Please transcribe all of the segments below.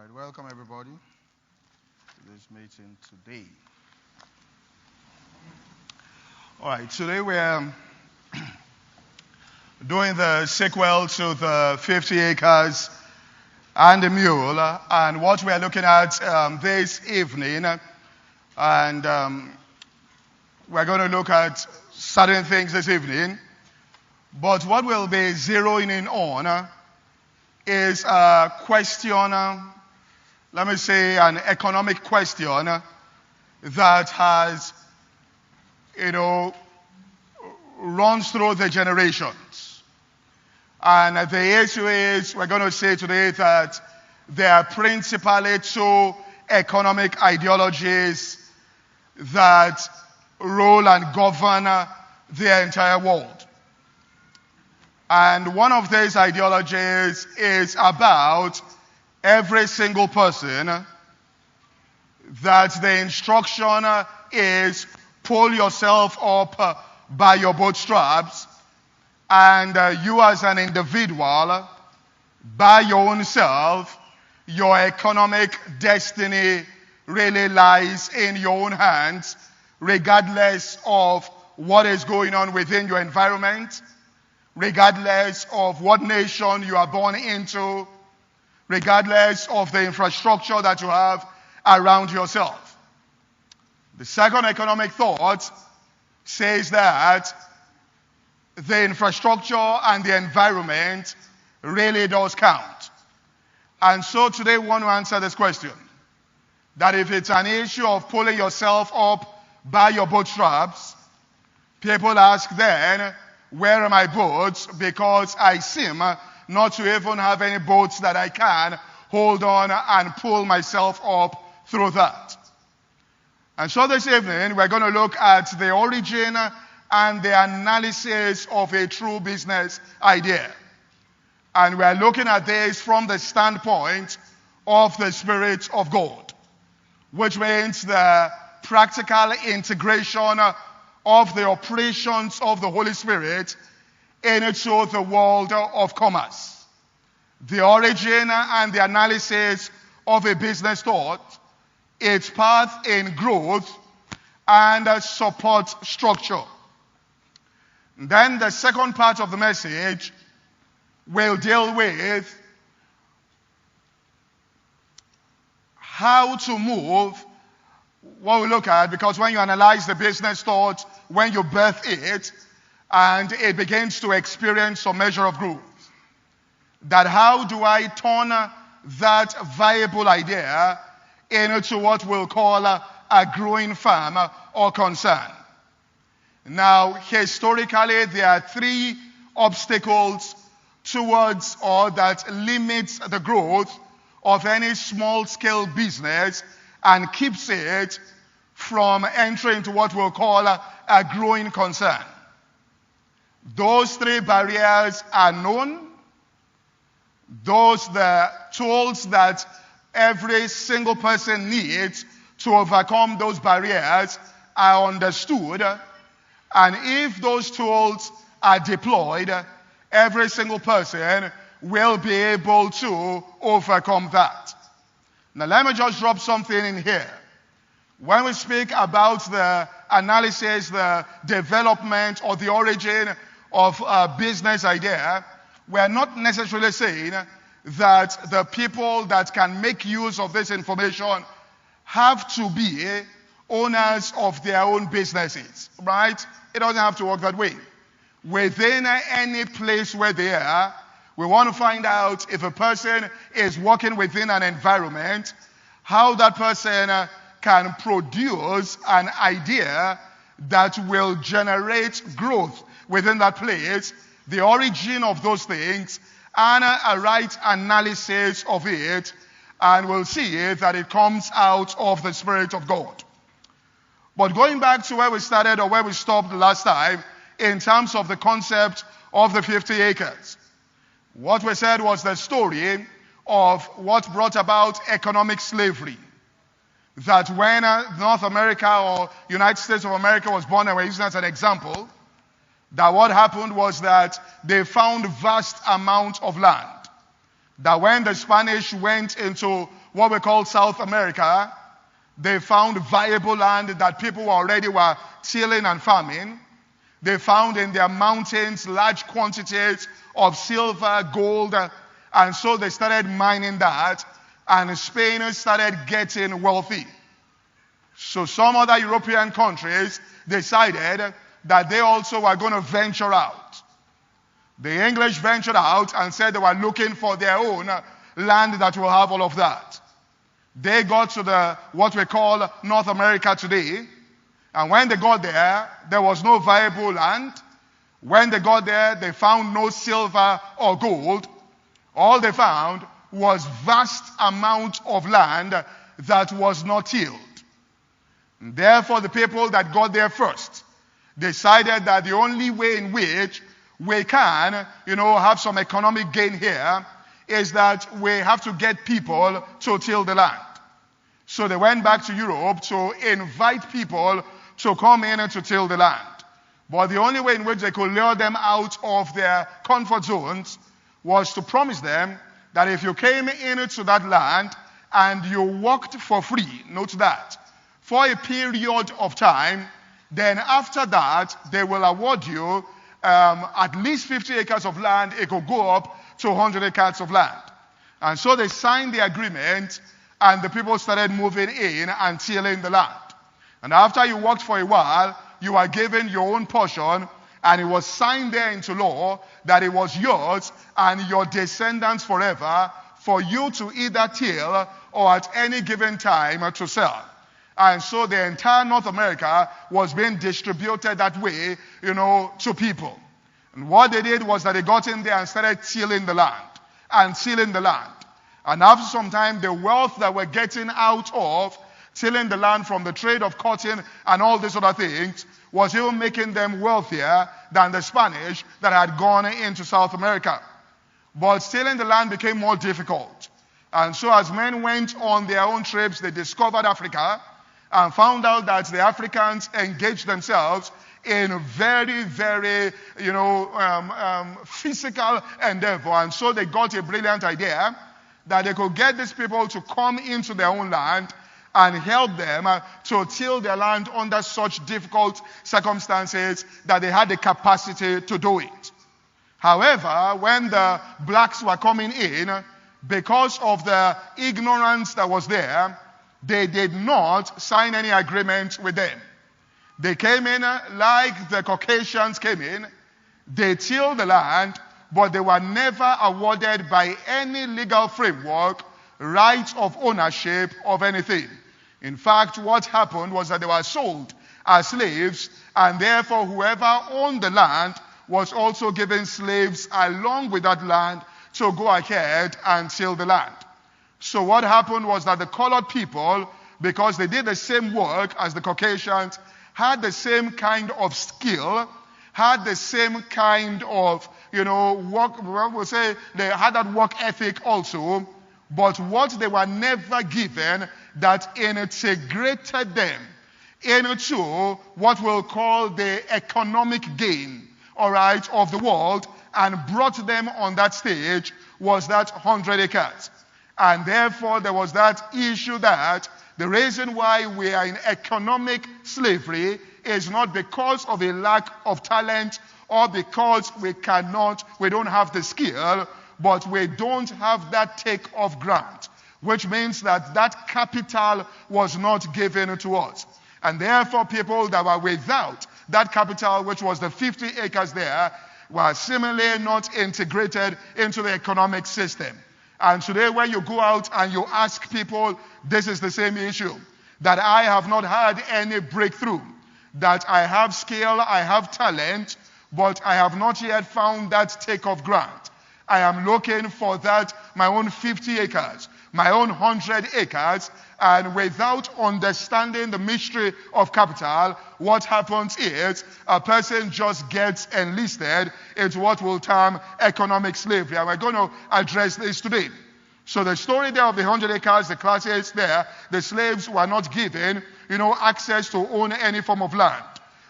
right, welcome everybody to this meeting today. All right, today we're doing the sequel to the 50 acres and the mule, and what we're looking at this evening, and we're going to look at certain things this evening, but what we'll be zeroing in on is a question, let me say an economic question that has, runs through the generations. And the issue is, we're going to say today that there are principally two economic ideologies that rule and govern the entire world. And one of these ideologies is about every single person, that the instruction is pull yourself up by your bootstraps, and you as an individual, by your own self, your economic destiny really lies in your own hands, regardless of what is going on within your environment, regardless of what nation you are born into, regardless of the infrastructure that you have around yourself. The second economic thought says that the infrastructure and the environment really does count. And so today we want to answer this question, that if it's an issue of pulling yourself up by your bootstraps, people ask then, where are my boats? Because I seem not to even have any boats that I can hold on and pull myself up through that. And so this evening, we're going to look at the origin and the analysis of a true business idea. And we're looking at this from the standpoint of the Spirit of God, which means the practical integration of the operations of the Holy Spirit into the world of commerce. The origin and the analysis of a business thought, its path in growth and support structure. Then the second part of the message will deal with how to move what we look at, because when you analyze the business thought, when you birth it, and it begins to experience some measure of growth, that how do I turn that viable idea into what we'll call a growing farm or concern. Now, historically, there are three obstacles towards or that limits the growth of any small-scale business and keeps it from entering into what we'll call a growing concern. Those three barriers are known. Those the tools that every single person needs to overcome those barriers are understood. And if those tools are deployed, every single person will be able to overcome that. Now let me just drop something in here. When we speak about the analysis, the development, or the origin of a business idea, we're not necessarily saying that the people that can make use of this information have to be owners of their own businesses, right? It doesn't have to work that way. Within any place where they are, we want to find out if a person is working within an environment, how that person can produce an idea that will generate growth within that place, the origin of those things, and a right analysis of it, and we'll see that it comes out of the Spirit of God. But going back to where we started or where we stopped last time, in terms of the concept of the 50 acres, what we said was the story of what brought about economic slavery. That when North America or United States of America was born, and we're using that as an example, that what happened was that they found vast amount of land. That when the Spanish went into what we call South America, they found viable land that people already were tilling and farming. They found in their mountains large quantities of silver, gold, and so they started mining that, and Spain started getting wealthy. So some other European countries decided that they also were going to venture out. The English ventured out and said they were looking for their own land that will have all of that. They got to what we call North America today, and when they got there, there was no viable land. When they got there, they found no silver or gold. All they found was vast amount of land that was not tilled. And therefore, the people that got there first decided that the only way in which we can, have some economic gain here is that we have to get people to till the land. So they went back to Europe to invite people to come in and to till the land. But the only way in which they could lure them out of their comfort zones was to promise them that if you came into that land and you worked for free, note that, for a period of time, then after that, they will award you at least 50 acres of land. It could go up to 100 acres of land. And so they signed the agreement, and the people started moving in and tilling the land. And after you worked for a while, you were given your own portion, and it was signed there into law that it was yours and your descendants forever for you to either till or at any given time to sell. And so the entire North America was being distributed that way, to people. And what they did was that they got in there and started tilling the land and sealing the land. And after some time, the wealth that we're getting out of tilling the land from the trade of cotton and all these other things was even making them wealthier than the Spanish that had gone into South America. But tilling the land became more difficult. And so as men went on their own trips, they discovered Africa and found out that the Africans engaged themselves in very, very, physical endeavor. And so they got a brilliant idea that they could get these people to come into their own land and help them to till their land under such difficult circumstances that they had the capacity to do it. However, when the blacks were coming in, because of the ignorance that was there, they did not sign any agreement with them. They came in like the Caucasians came in. They tilled the land, but they were never awarded by any legal framework right of ownership of anything. In fact, what happened was that they were sold as slaves, and therefore whoever owned the land was also given slaves along with that land to go ahead and till the land. So what happened was that the colored people, because they did the same work as the Caucasians, had the same kind of skill, had the same kind of, work, we'll say they had that work ethic also, but what they were never given that integrated them into what we'll call the economic gain, of the world, and brought them on that stage was that 100 acres. And therefore there was that issue that the reason why we are in economic slavery is not because of a lack of talent or because we don't have the skill, but we don't have that take-off grant, which means that that capital was not given to us. And therefore people that were without that capital, which was the 50 acres there, were similarly not integrated into the economic system. And today when you go out and you ask people, this is the same issue, that I have not had any breakthrough, that I have skill, I have talent, but I have not yet found that take-off grant. I am looking for that, my own 50 acres, my own 100 acres, and without understanding the mystery of capital, what happens is a person just gets enlisted into what we'll term economic slavery. And we're going to address this today. So the story there of the 100 acres, the classes there, the slaves were not given, access to own any form of land.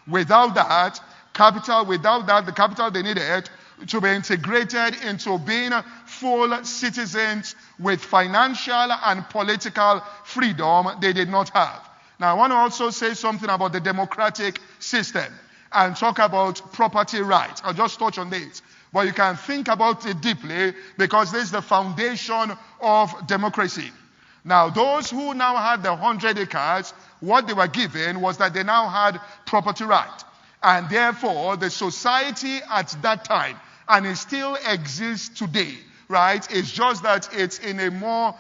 Without that, the capital they needed to be integrated into being full citizens with financial and political freedom they did not have. Now, I want to also say something about the democratic system and talk about property rights. I'll just touch on this. But you can think about it deeply because this is the foundation of democracy. Now, those who now had the 100 acres, what they were given was that they now had property right. And therefore, the society at that time, and it still exists today, right? It's just that it's in a more,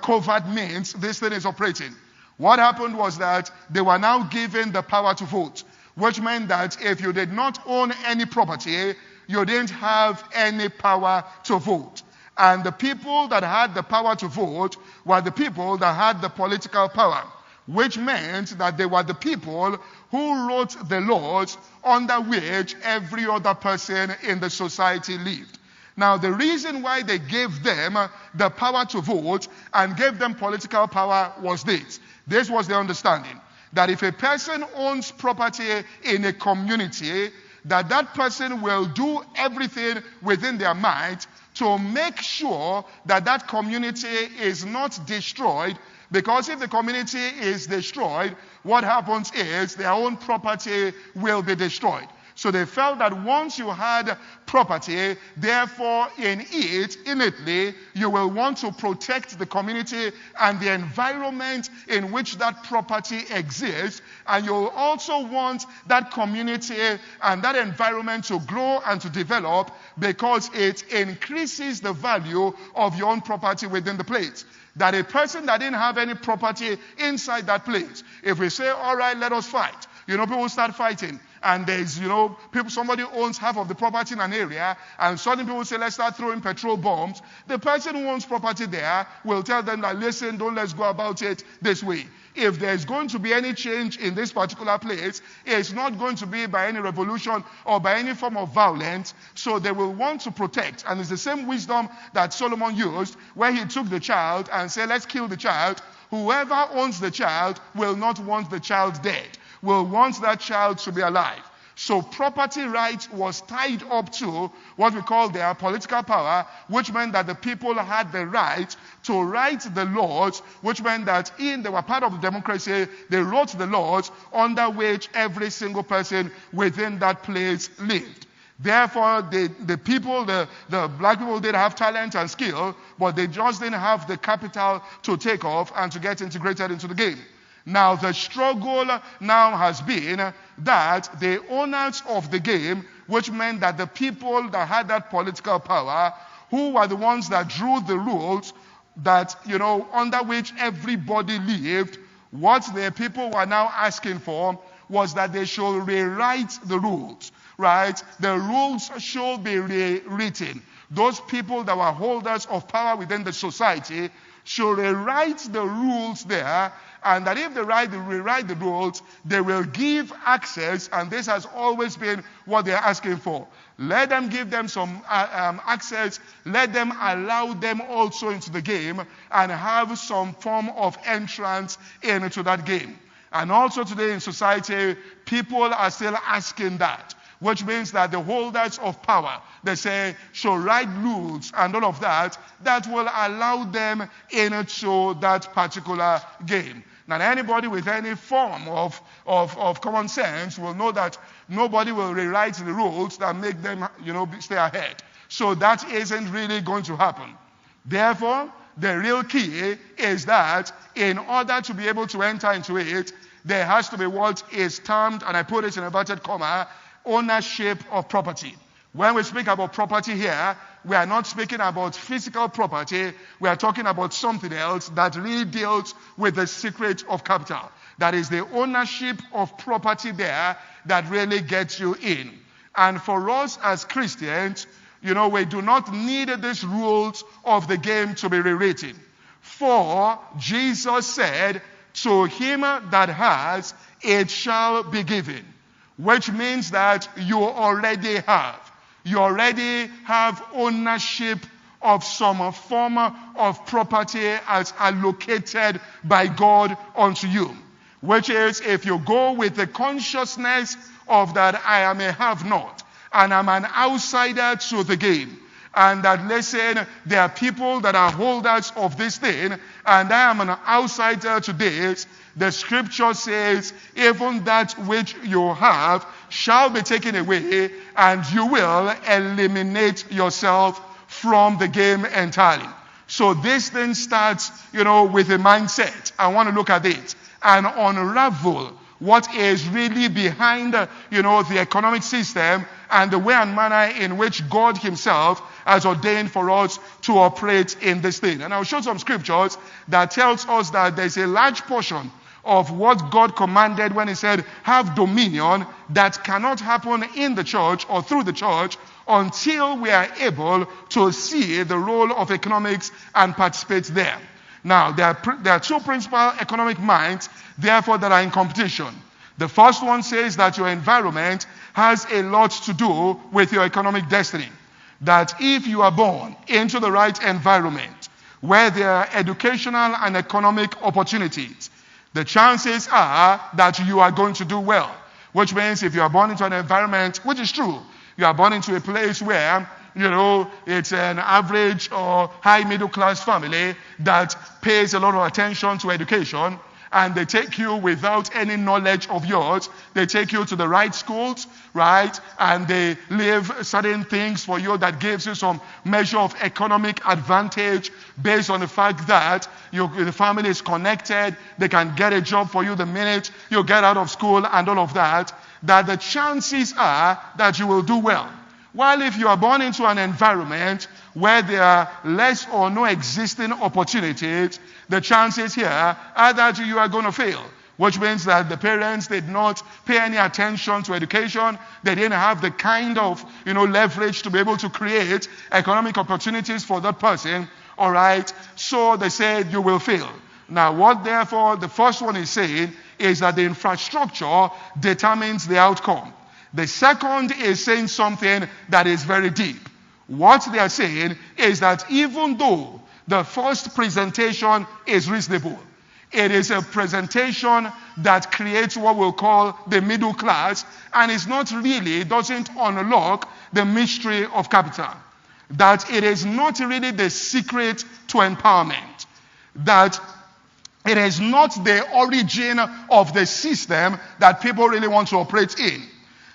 covert means this thing is operating. What happened was that they were now given the power to vote, which meant that if you did not own any property, you didn't have any power to vote. And the people that had the power to vote were the people that had the political power, which meant that they were the people who wrote the laws under which every other person in the society lived. Now, the reason why they gave them the power to vote and gave them political power was this. This was the understanding that if a person owns property in a community, that person will do everything within their might to make sure that that community is not destroyed, because if the community is destroyed, what happens is their own property will be destroyed. So they felt that once you had property, therefore in it, innately, you will want to protect the community and the environment in which that property exists. And you'll also want that community and that environment to grow and to develop because it increases the value of your own property within the place. That a person that didn't have any property inside that place, if we say, all right, let us fight, people start fighting. And there's, somebody owns half of the property in an area, and suddenly people say, let's start throwing petrol bombs. The person who owns property there will tell them that, listen, let's go about it this way. If there's going to be any change in this particular place, it's not going to be by any revolution or by any form of violence. So they will want to protect. And it's the same wisdom that Solomon used where he took the child and said, let's kill the child. Whoever owns the child will not want the child dead, will want that child to be alive. So property rights was tied up to what we call their political power, which meant that the people had the right to write the laws, which meant that they were part of the democracy, they wrote the laws under which every single person within that place lived. Therefore, the people, the black people did have talent and skill, but they just didn't have the capital to take off and to get integrated into the game. Now, the struggle now has been that the owners of the game, which meant that the people that had that political power, who were the ones that drew the rules that, under which everybody lived, what the people were now asking for was that they should rewrite the rules, right? The rules should be rewritten. Those people that were holders of power within the society should rewrite the rules there, and that if they rewrite the rules, they will give access, and this has always been what they're asking for. Let them give them some access, let them allow them also into the game, and have some form of entrance into that game. And also today in society, people are still asking that, which means that the holders of power, they say, should write rules and all of that, that will allow them into that particular game. Now, anybody with any form of common sense will know that nobody will rewrite the rules that make them, stay ahead. So that isn't really going to happen. Therefore, the real key is that in order to be able to enter into it, there has to be what is termed, and I put it in a inverted comma, ownership of property. When we speak about property here, we are not speaking about physical property. We are talking about something else that really deals with the secret of capital. That is the ownership of property there that really gets you in. And for us as Christians, we do not need these rules of the game to be rewritten. For Jesus said, to him that has, it shall be given. Which means that you already have. You already have ownership of some form of property as allocated by God unto you. Which is, if you go with the consciousness of that I am a have not, and I'm an outsider to the game. And that, listen, there are people that are holders of this thing, and I am an outsider to this. The scripture says, even that which you have shall be taken away, and you will eliminate yourself from the game entirely. So this thing starts, with a mindset. I want to look at it and unravel what is really behind, the economic system and the way and manner in which God himself has ordained for us to operate in this thing. And I'll show some scriptures that tells us that there's a large portion of what God commanded when he said, have dominion, that cannot happen in the church or through the church until we are able to see the role of economics and participate there. Now, there are two principal economic minds, therefore, that are in competition. The first one says that your environment has a lot to do with your economic destiny. That if you are born into the right environment, where there are educational and economic opportunities, the chances are that you are going to do well. Which means if you are born into an environment, which is true, you are born into a place where, it's an average or high middle class family that pays a lot of attention to education, and they take you without any knowledge of yours. They take you to the right schools, right? And they leave certain things for you that gives you some measure of economic advantage based on the fact that the family is connected. They can get a job for you the minute you get out of school and all of that, that the chances are that you will do well. While if you are born into an environment where there are less or no existing opportunities, the chances here are that you are going to fail. Which means that the parents did not pay any attention to education. They didn't have the kind of, leverage to be able to create economic opportunities for that person. All right. So they said you will fail. Now, what therefore the first one is saying is that the infrastructure determines the outcome. The second is saying something that is very deep. What they are saying is that even though the first presentation is reasonable, it is a presentation that creates what we'll call the middle class, and doesn't unlock the mystery of capital. That it is not really the secret to empowerment. That it is not the origin of the system that people really want to operate in.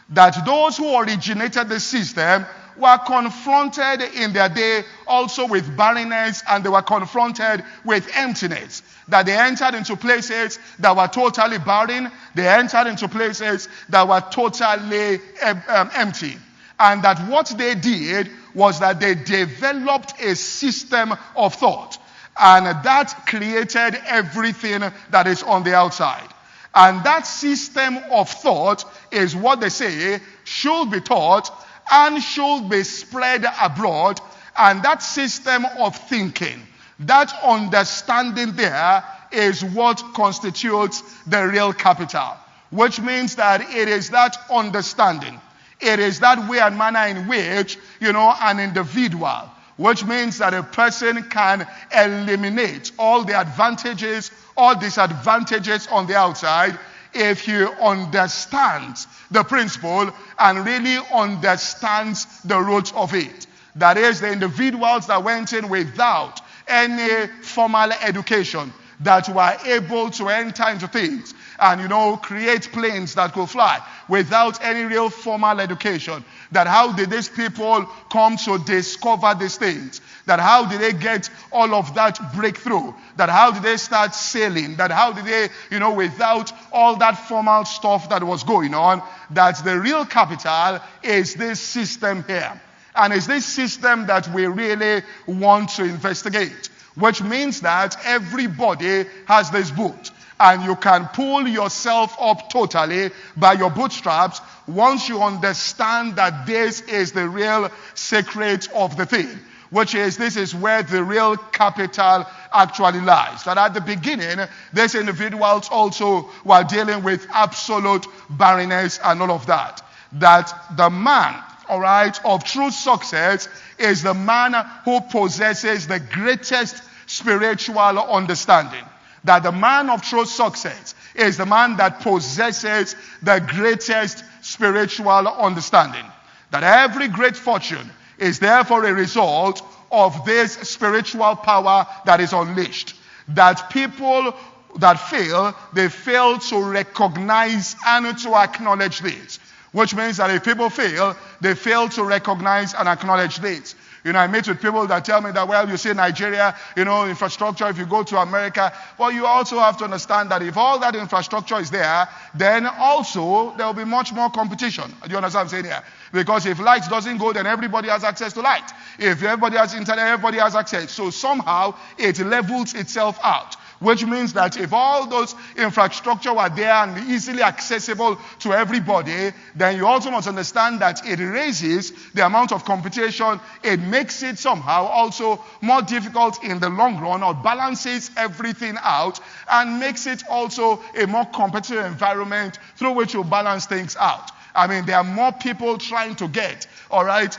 That those who originated the system were confronted in their day also with barrenness, and they were confronted with emptiness. That they entered into places that were totally barren. They entered into places that were totally empty. And that what they did was that they developed a system of thought. And that created everything that is on the outside. And that system of thought is what they say should be taught and should be spread abroad. And that system of thinking, that understanding there, is what constitutes the real capital. Which means that it is that understanding. It is that way and manner in which, an individual, which means that a person can eliminate all the advantages or disadvantages on the outside if he understands the principle and really understands the roots of it. That is, the individuals that went in without any formal education, that were able to enter into things and, create planes that could fly without any real formal education. That how did these people come to discover these things? That how did they get all of that breakthrough? That how did they start sailing? That how did they, without all that formal stuff that was going on, that the real capital is this system here. And it's this system that we really want to investigate. Which means that everybody has this boat. And you can pull yourself up totally by your bootstraps once you understand that this is the real secret of the thing. Which is, this is where the real capital actually lies. That at the beginning, these individuals also were dealing with absolute barrenness and all of that. That the man, of true success is the man who possesses the greatest spiritual understanding. That the man of true success is the man that possesses the greatest spiritual understanding. That every great fortune is therefore a result of this spiritual power that is unleashed. That people that fail, they fail to recognize and to acknowledge this. Which means that if people fail, they fail to recognize and acknowledge this. I meet with people that tell me that, well, you see Nigeria, infrastructure, if you go to America, well, you also have to understand that if all that infrastructure is there, then also there will be much more competition. Do you understand what I'm saying here? Because if light doesn't go, then everybody has access to light. If everybody has internet, everybody has access. So somehow it levels itself out. Which means that if all those infrastructure were there and easily accessible to everybody, then you also must understand that it raises the amount of competition. It makes it somehow also more difficult in the long run, or balances everything out and makes it also a more competitive environment through which you balance things out. There are more people trying to get,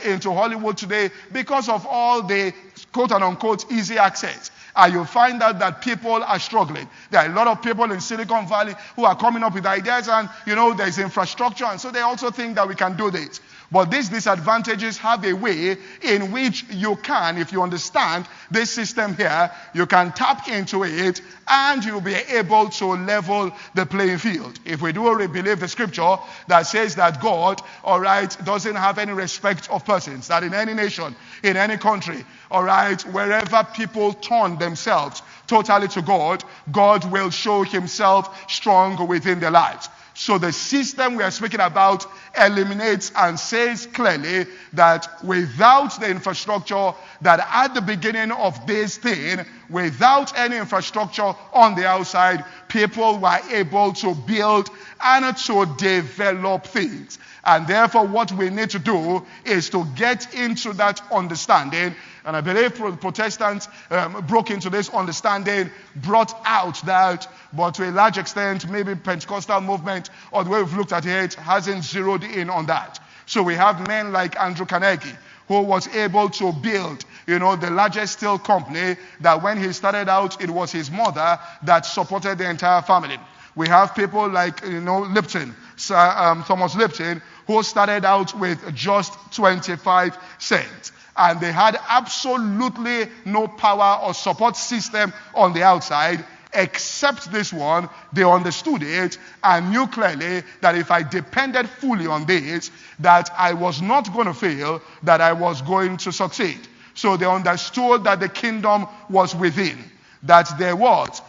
into Hollywood today because of all the quote and unquote easy access. And you find out that people are struggling. There are a lot of people in Silicon Valley who are coming up with ideas, and there's infrastructure, and so they also think that we can do this. But these disadvantages have a way in which you can, if you understand this system here, you can tap into it and you'll be able to level the playing field. If we do believe the scripture that says that God, doesn't have any respect of persons, that in any nation, in any country, wherever people turn themselves totally to God, God will show himself strong within their lives. So the system we are speaking about eliminates and says clearly that without the infrastructure, that at the beginning of this thing, without any infrastructure on the outside, people were able to build and to develop things. And therefore what we need to do is to get into that understanding. And I believe Protestants broke into this understanding, brought out that, but to a large extent, maybe Pentecostal movement, or the way we've looked at it, hasn't zeroed in on that. So we have men like Andrew Carnegie, who was able to build, the largest steel company, that when he started out, it was his mother that supported the entire family. We have people like, Lipton, Thomas Lipton, who started out with just 25 cents. And they had absolutely no power or support system on the outside, except this one. They understood it and knew clearly that if I depended fully on this, that I was not going to fail, that I was going to succeed. So they understood that the kingdom was within, that there was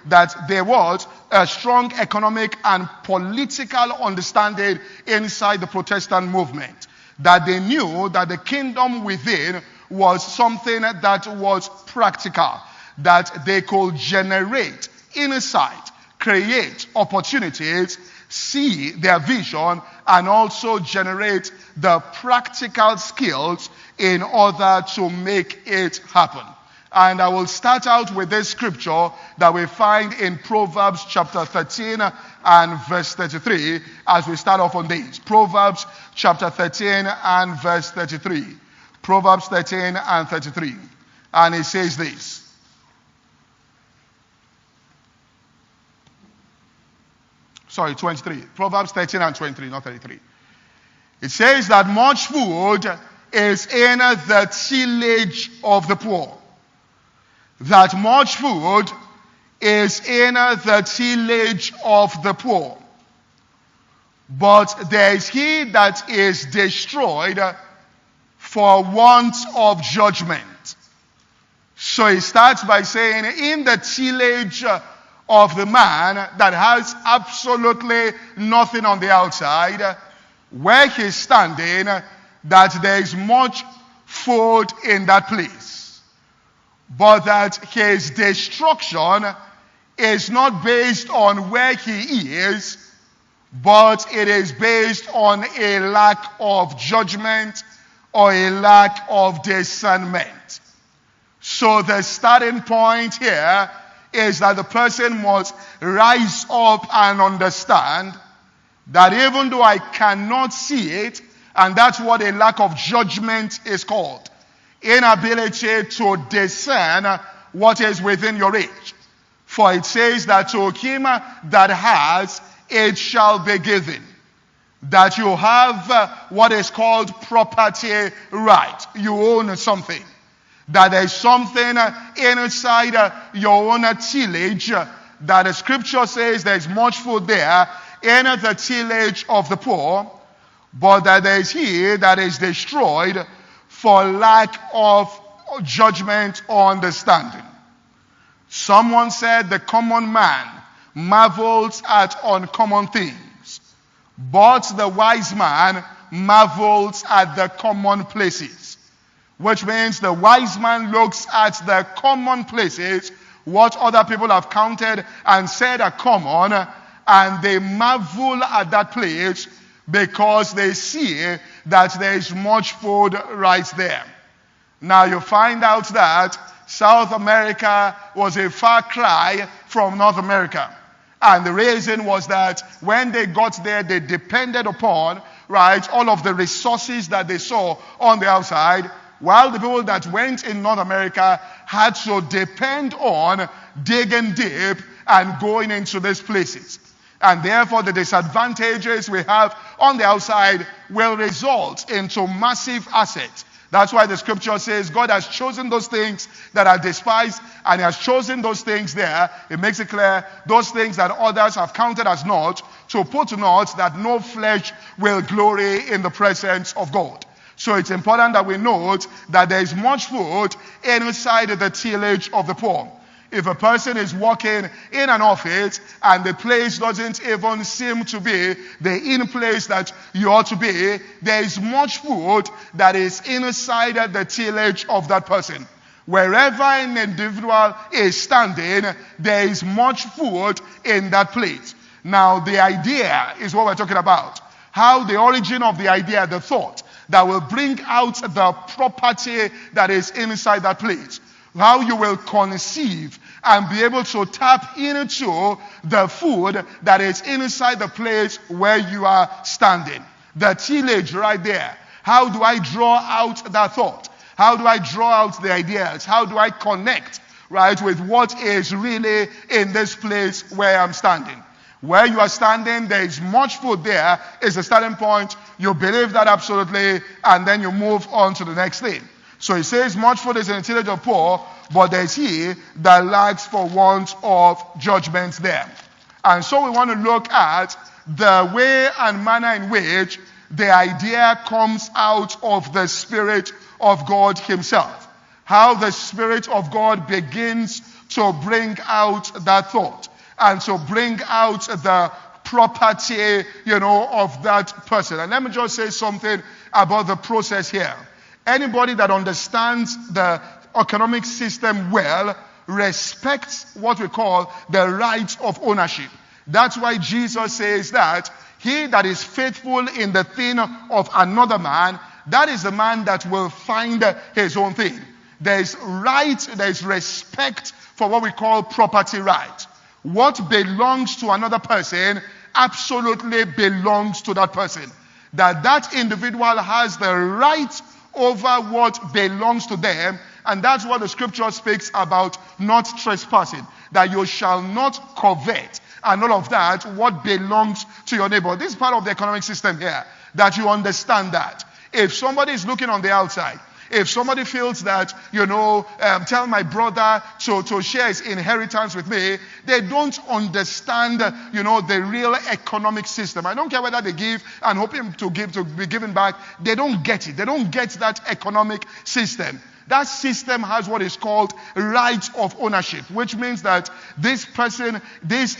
that there was a strong economic and political understanding inside the Protestant movement. That they knew that the kingdom within was something that was practical, that they could generate insight, create opportunities, see their vision, and also generate the practical skills in order to make it happen. And I will start out with this scripture that we find in Proverbs chapter 13 and verse 33 as we start off on this. Proverbs chapter 13 and verse 33. Proverbs 13 and 33. And it says this. Sorry, 23. Proverbs 13 and 23, not 33. It says that much food is in the tillage of the poor. That much food is in the tillage of the poor. But there is he that is destroyed for want of judgment. So he starts by saying, in the tillage of the man that has absolutely nothing on the outside, where he's standing, that there is much food in that place. But that his destruction is not based on where he is, but it is based on a lack of judgment or a lack of discernment. So the starting point here is that the person must rise up and understand that even though I cannot see it, and that's what a lack of judgment is called, inability to discern what is within your reach. For it says that to him that has, it shall be given. That you have what is called property right. You own something. That there is something inside your own tillage, that the scripture says there is much food there in the tillage of the poor, but that there is he that is destroyed for lack of judgment or understanding. Someone said the common man marvels at uncommon things, but the wise man marvels at the common places. Which means the wise man looks at the common places, what other people have counted and said are common, and they marvel at that place because they see that there is much food right there. Now you find out that South America was a far cry from North America. And the reason was that when they got there, they depended upon, right, all of the resources that they saw on the outside, while the people that went in North America had to depend on digging deep and going into these places. And therefore the disadvantages we have on the outside will result into massive assets. That's why the scripture says God has chosen those things that are despised, and he has chosen those things there. It makes it clear, those things that others have counted as naught, to put to naught that no flesh will glory in the presence of God. So it's important that we note that there is much food inside the tillage of the poor. If a person is working in an office and the place doesn't even seem to be the in place that you ought to be, there is much food that is inside the tillage of that person. Wherever an individual is standing, there is much food in that place. Now the idea is what we're talking about. How the origin of the idea, the thought, that will bring out the property that is inside that place. How you will conceive and be able to tap into the food that is inside the place where you are standing. The tillage right there. How do I draw out that thought? How do I draw out the ideas? How do I connect, right, with what is really in this place where I'm standing? Where you are standing, there is much food there, is the starting point. You believe that absolutely, and then you move on to the next thing. So he says, much food is in the tillage of poor, but there is he that lacks for want of judgment there. And so we want to look at the way and manner in which the idea comes out of the Spirit of God himself. How the Spirit of God begins to bring out that thought and to bring out the property, of that person. And let me just say something about the process here. Anybody that understands the economic system well respects what we call the right of ownership. That's why Jesus says that he that is faithful in the thing of another man, that is the man that will find his own thing. There is right, there is respect for what we call property right. What belongs to another person absolutely belongs to that person. That individual has the right over what belongs to them, and that's what the scripture speaks about, not trespassing, that you shall not covet, and all of that, what belongs to your neighbor. This is part of the economic system here, that you understand that. If somebody is looking on the outside, if somebody feels that, tell my brother to share his inheritance with me, they don't understand, the real economic system. I don't care whether they give and hope him to be given back. They don't get it. They don't get that economic system. That system has what is called right of ownership, which means that this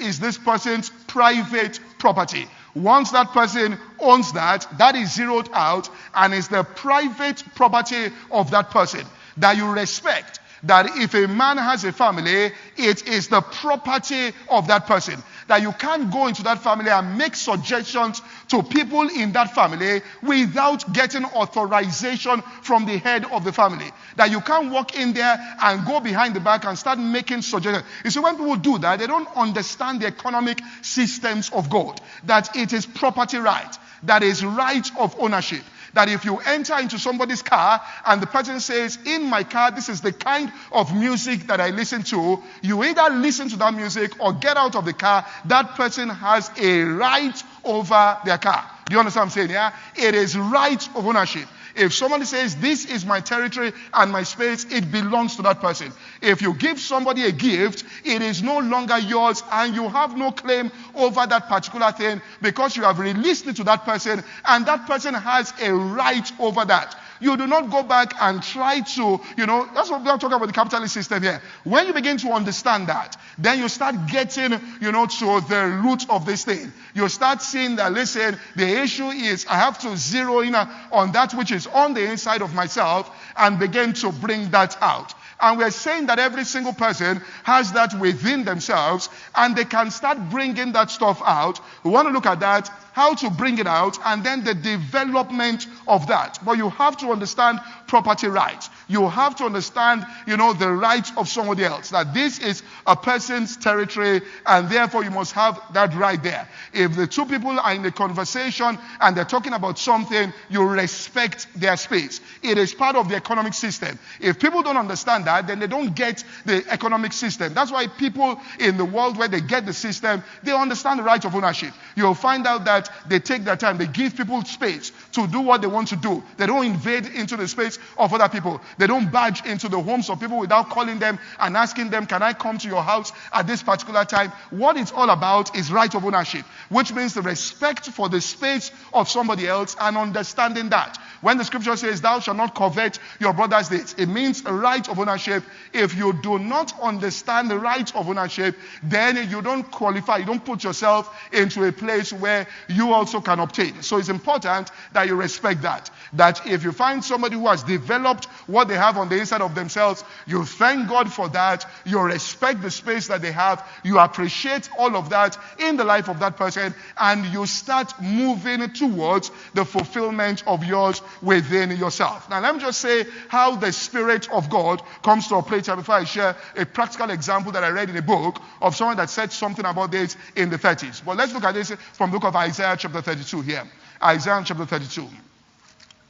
is this person's private property. Once that person owns that is zeroed out and is the private property of that person that you respect. That if a man has a family, it is the property of that person. That you can't go into that family and make suggestions to people in that family without getting authorization from the head of the family. That you can't walk in there and go behind the back and start making suggestions. You see, when people do that, they don't understand the economic systems of God. That it is property right. That is right of ownership. That if you enter into somebody's car and the person says, in my car, this is the kind of music that I listen to, you either listen to that music or get out of the car. That person has a right over their car. Do you understand what I'm saying? Yeah? It is right of ownership. If somebody says, this is my territory and my space, it belongs to that person. If you give somebody a gift, it is no longer yours and you have no claim over that particular thing because you have released it to that person and that person has a right over that. You do not go back and try to, that's what we're talking about the capitalist system here. When you begin to understand that, then you start getting, to the root of this thing. You start seeing that, listen, the issue is I have to zero in on that which is on the inside of myself and begin to bring that out. And we're saying that every single person has that within themselves and they can start bringing that stuff out. We want to look at that, how to bring it out, and then the development of that. But you have to understand property rights. You have to understand, the rights of somebody else. That this is a person's territory and therefore you must have that right there. If the two people are in a conversation and they're talking about something, you respect their space. It is part of the economic system. If people don't understand that, then they don't get the economic system. That's why people in the world where they get the system, they understand the right of ownership. You'll find out that they take their time. They give people space to do what they want to do. They don't invade into the space of other people. They don't barge into the homes of people without calling them and asking them, can I come to your house at this particular time? What it's all about is right of ownership, which means the respect for the space of somebody else and understanding that. When the scripture says, thou shalt not covet your brother's dates, it means a right of ownership. If you do not understand the right of ownership, then you don't qualify. You don't put yourself into a place where you also can obtain. So it's important that you respect that. That if you find somebody who has developed what they have on the inside of themselves, you thank God for that. You respect the space that they have. You appreciate all of that in the life of that person. And you start moving towards the fulfillment of yours within yourself. Now let me just say how the Spirit of God comes to operate here before I share a practical example that I read in a book of someone that said something about this in the 30s. But let's look at this from the book of Isaiah chapter 32 here. Isaiah chapter 32.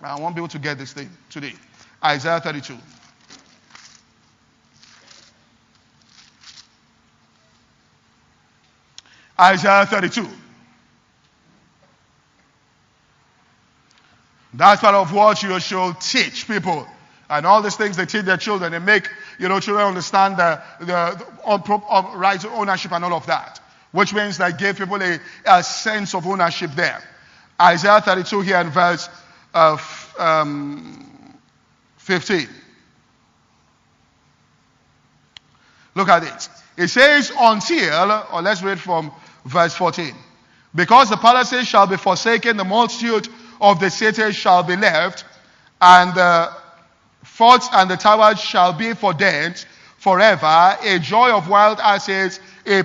I won't be able to get this thing today. Isaiah 32. Isaiah 32. That's part of what you should teach people. And all these things they teach their children. They make, children understand the right to ownership and all of that. Which means they give people a sense of ownership there. Isaiah 32 here in verse 15. Look at it. It says, until, or let's read from verse 14. Because the palaces shall be forsaken, the multitude of the cities shall be left, and the forts and the towers shall be for dead forever, a joy of wild asses, a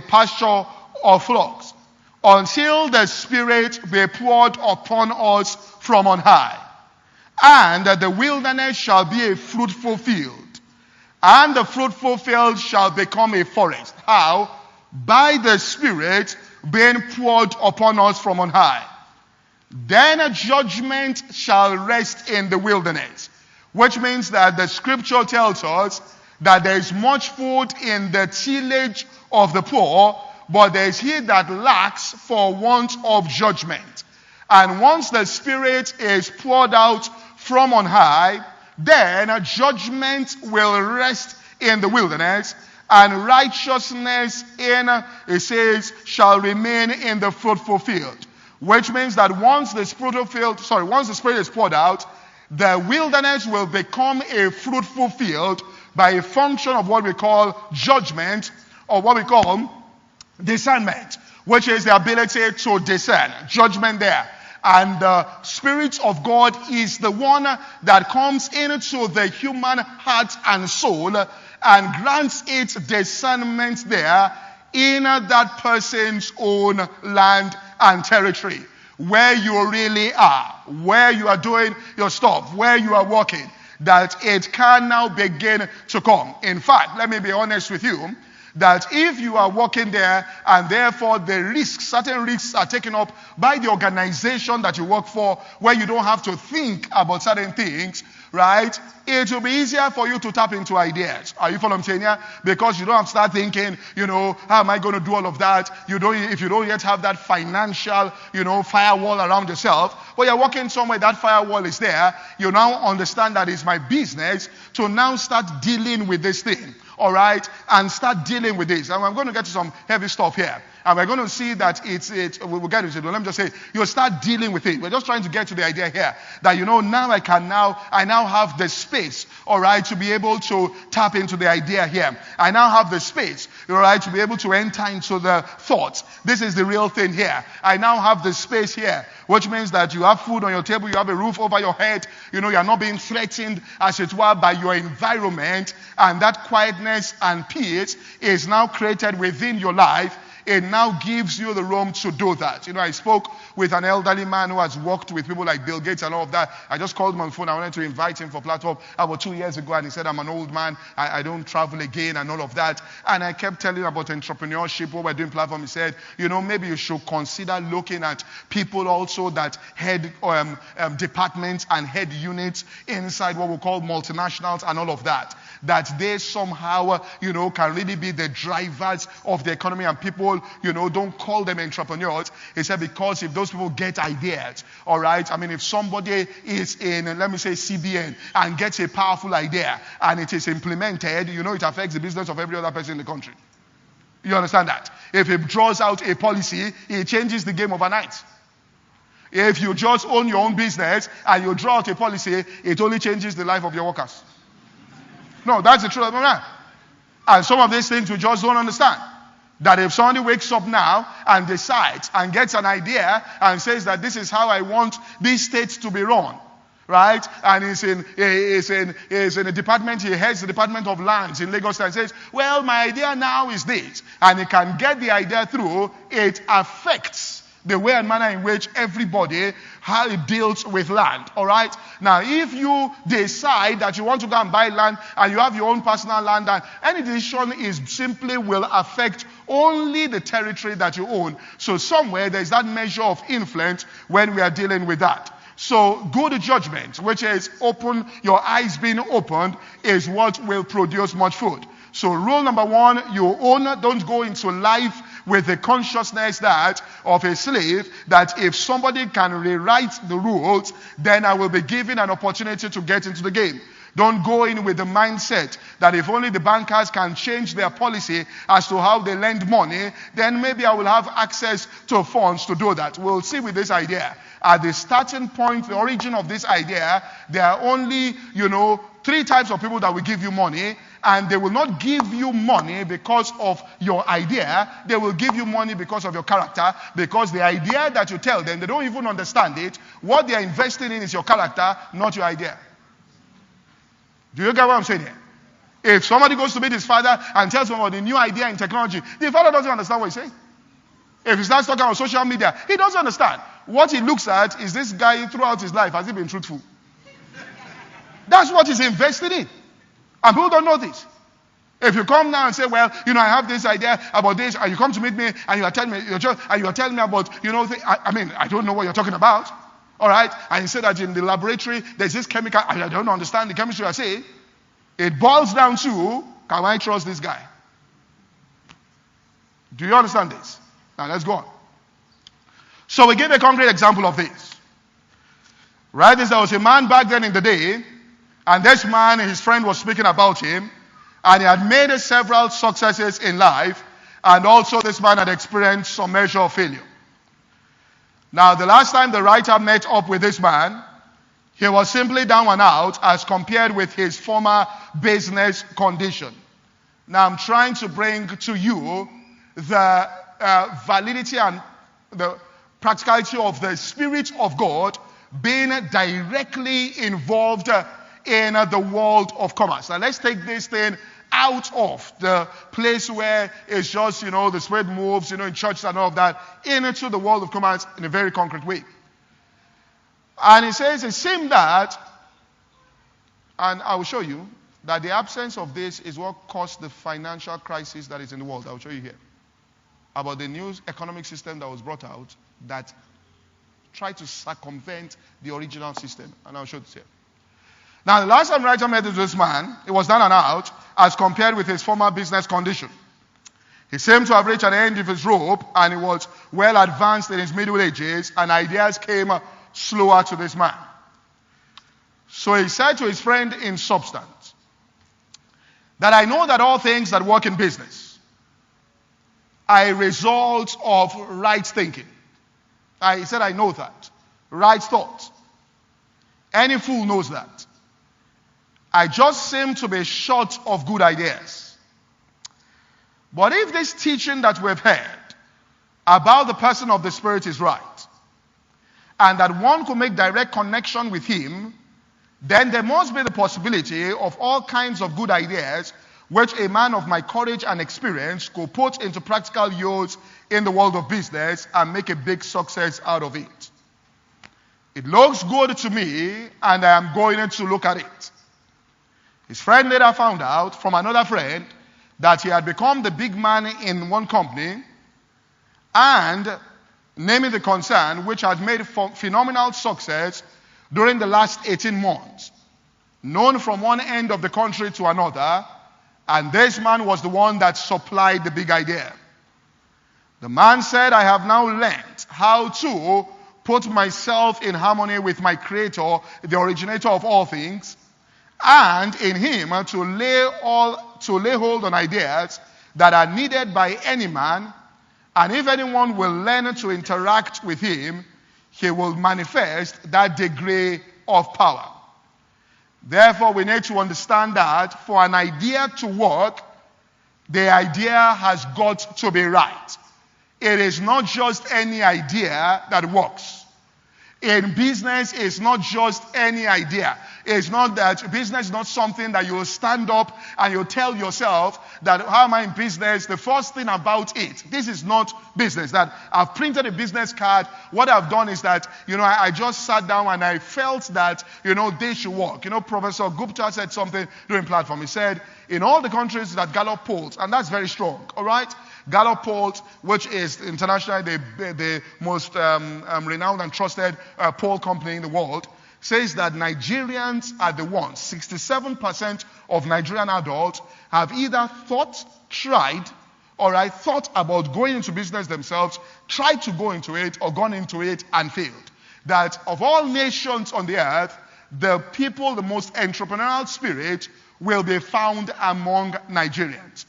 pasture of flocks, until the Spirit be poured upon us from on high. And the wilderness shall be a fruitful field, and the fruitful field shall become a forest. How? By the Spirit being poured upon us from on high. Then a judgment shall rest in the wilderness, which means that the scripture tells us that there is much food in the tillage of the poor, but there is he that lacks for want of judgment. And once the Spirit is poured out from on high, then a judgment will rest in the wilderness, and righteousness it says, shall remain in the fruitful field. Which means that once the Spirit is poured out, the wilderness will become a fruitful field by a function of what we call judgment, or what we call discernment, which is the ability to discern. Judgment there. And the Spirit of God is the one that comes into the human heart and soul and grants it discernment there in that person's own land and territory, where you really are, where you are doing your stuff, where you are working, that it can now begin to come. In fact, let me be honest with you, That if you are working there and therefore certain risks are taken up by the organization that you work for, where you don't have to think about certain things, right? It will be easier for you to tap into ideas. Are you following me here? Because you don't have to start thinking, how am I going to do all of that? If you don't yet have that financial, firewall around yourself, but you're working somewhere, that firewall is there. You now understand that it's my business to now start dealing with this thing. All right, and start dealing with this. And I'm going to get to some heavy stuff here. And we're going to see that we'll get into it. Let me just say, you'll start dealing with it. We're just trying to get to the idea here that, now I now have the space, all right, to be able to tap into the idea here. I now have the space, all right, to be able to enter into the thoughts. This is the real thing here. I now have the space here, which means that you have food on your table, you have a roof over your head, you're not being threatened, as it were, by your environment, and that quietness and peace is now created within your life. It now gives you the room to do that. I spoke with an elderly man who has worked with people like Bill Gates and all of that. I just called him on the phone. I wanted to invite him for platform about 2 years ago, and he said, I'm an old man. I don't travel again and all of that. And I kept telling him about entrepreneurship, what we're doing platform. He said, maybe you should consider looking at people also that head departments and head units inside what we call multinationals and all of that. That they somehow, can really be the drivers of the economy, and people, don't call them entrepreneurs. He said, because if those people get ideas, all right, if somebody is in, let me say, CBN and gets a powerful idea and it is implemented, it affects the business of every other person in the country. You understand that? If it draws out a policy, it changes the game overnight. If you just own your own business and you draw out a policy, it only changes the life of your workers. No, that's the truth of the matter. And some of these things we just don't understand. That if somebody wakes up now and decides and gets an idea and says that this is how I want this state to be run, right? And he's in a department, he heads the Department of Lands in Lagos and says, well, my idea now is this. And he can get the idea through, it affects the way and manner in which everybody, how it deals with land, all right? Now, if you decide that you want to go and buy land and you have your own personal land, and any decision will affect only the territory that you own. So somewhere there's that measure of influence when we are dealing with that. So good judgment, which is your eyes being opened, is what will produce much food. So rule number 1, don't go into life with the consciousness of a slave, that if somebody can rewrite the rules, then I will be given an opportunity to get into the game. Don't go in with the mindset that if only the bankers can change their policy as to how they lend money, then maybe I will have access to funds to do that. We'll see with this idea. At the starting point, the origin of this idea, there are only, 3 types of people that will give you money, and they will not give you money because of your idea. They will give you money because of your character, because the idea that you tell them, they don't even understand it. What they are investing in is your character, not your idea. Do you get what I'm saying here? If somebody goes to meet his father and tells him about the new idea in technology, the father doesn't understand what he's saying. If he starts talking on social media, he doesn't understand. What he looks at is this guy throughout his life, has he been truthful? That's what he's invested in. And people don't know this. If you come now and say, well, I have this idea about this, and you come to meet me and you are telling me, about, I don't know what you're talking about. All right? And you say that in the laboratory, there's this chemical, I don't understand the chemistry I say. It boils down to, can I trust this guy? Do you understand this? Now let's go on. So we give a concrete example of this. Right? There was a man back then in the day, and this man, his friend was speaking about him, and he had made several successes in life, and also this man had experienced some measure of failure. Now, the last time the writer met up with this man, he was simply down and out as compared with his former business condition. Now, I'm trying to bring to you the validity and the practicality of the Spirit of God being directly involved in the world of commerce. Now let's take this thing out of the place where it's just, the Spirit moves, in church and all of that, into the world of commerce in a very concrete way. And he says, it seemed that, and I will show you, that the absence of this is what caused the financial crisis that is in the world. I'll show you here. About the new economic system that was brought out that tried to circumvent the original system. And I'll show this here. Now, the last time writer met with this man, it was down and out as compared with his former business condition. He seemed to have reached an end of his rope, and he was well advanced in his middle ages, and ideas came slower to this man. So he said to his friend in substance, that I know that all things that work in business are a result of right thinking. He said, I know that. Right thought. Any fool knows that. I just seem to be short of good ideas. But if this teaching that we've heard about the person of the Spirit is right, and that one could make direct connection with him, then there must be the possibility of all kinds of good ideas which a man of my courage and experience could put into practical use in the world of business and make a big success out of it. It looks good to me, and I am going to look at it. His friend later found out from another friend that he had become the big man in one company, and naming the concern, which had made phenomenal success during the last 18 months, known from one end of the country to another, and this man was the one that supplied the big idea. The man said, I have now learned how to put myself in harmony with my Creator, the originator of all things, and in him to lay hold on ideas that are needed by any man, and if anyone will learn to interact with him, he will manifest that degree of power. Therefore, we need to understand that for an idea to work, the idea has got to be right. It is not just any idea that works. In business, it's not just any idea. It's not that business is not something that you will stand up and you tell yourself that how am I in business? The first thing about it, this is not business. That I've printed a business card. What I've done is that, I just sat down and I felt that, they should work. Professor Gupta said something during platform. He said, in all the countries that Gallup polls, and that's very strong, all right? Gallup polls, which is internationally the most renowned and trusted poll company in the world, says that Nigerians are the ones. 67% of Nigerian adults have either tried about going into business themselves, tried to go into it, or gone into it and failed. That of all nations on the earth, the people, the most entrepreneurial spirit, will be found among Nigerians.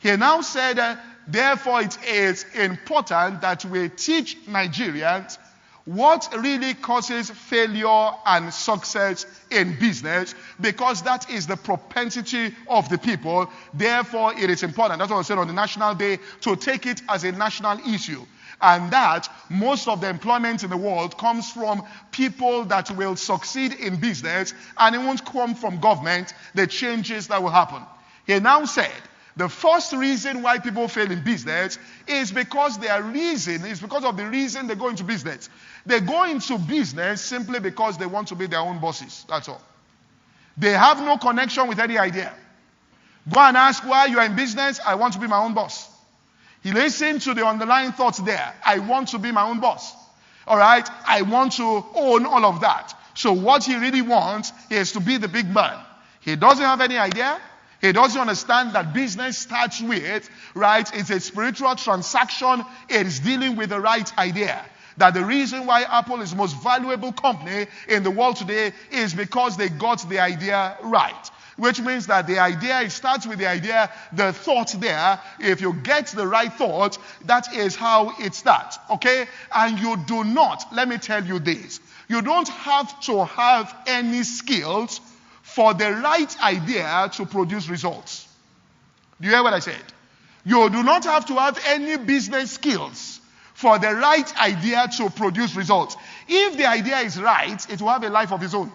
He now said, therefore it is important that we teach Nigerians what really causes failure and success in business, because that is the propensity of the people. Therefore, it is important. That's what I said on the National Day, to take it as a national issue. And that most of the employment in the world comes from people that will succeed in business, and it won't come from government, the changes that will happen. He now said, the first reason why people fail in business is because of the reason they go into business. They go into business simply because they want to be their own bosses. That's all. They have no connection with any idea. Go and ask why you are in business. I want to be my own boss. He listened to the underlying thoughts there. I want to be my own boss. All right? I want to own all of that. So what he really wants is to be the big man. He doesn't have any idea. He doesn't understand that business starts with, right? It's a spiritual transaction. It is dealing with the right idea. That the reason why Apple is the most valuable company in the world today is because they got the idea right. Which means that the idea, it starts with the idea, the thought there. If you get the right thought, that is how it starts, okay? And you do not, let me tell you this, you don't have to have any skills for the right idea to produce results. Do you hear what I said? You do not have to have any business skills for the right idea to produce results. If the idea is right, it will have a life of its own.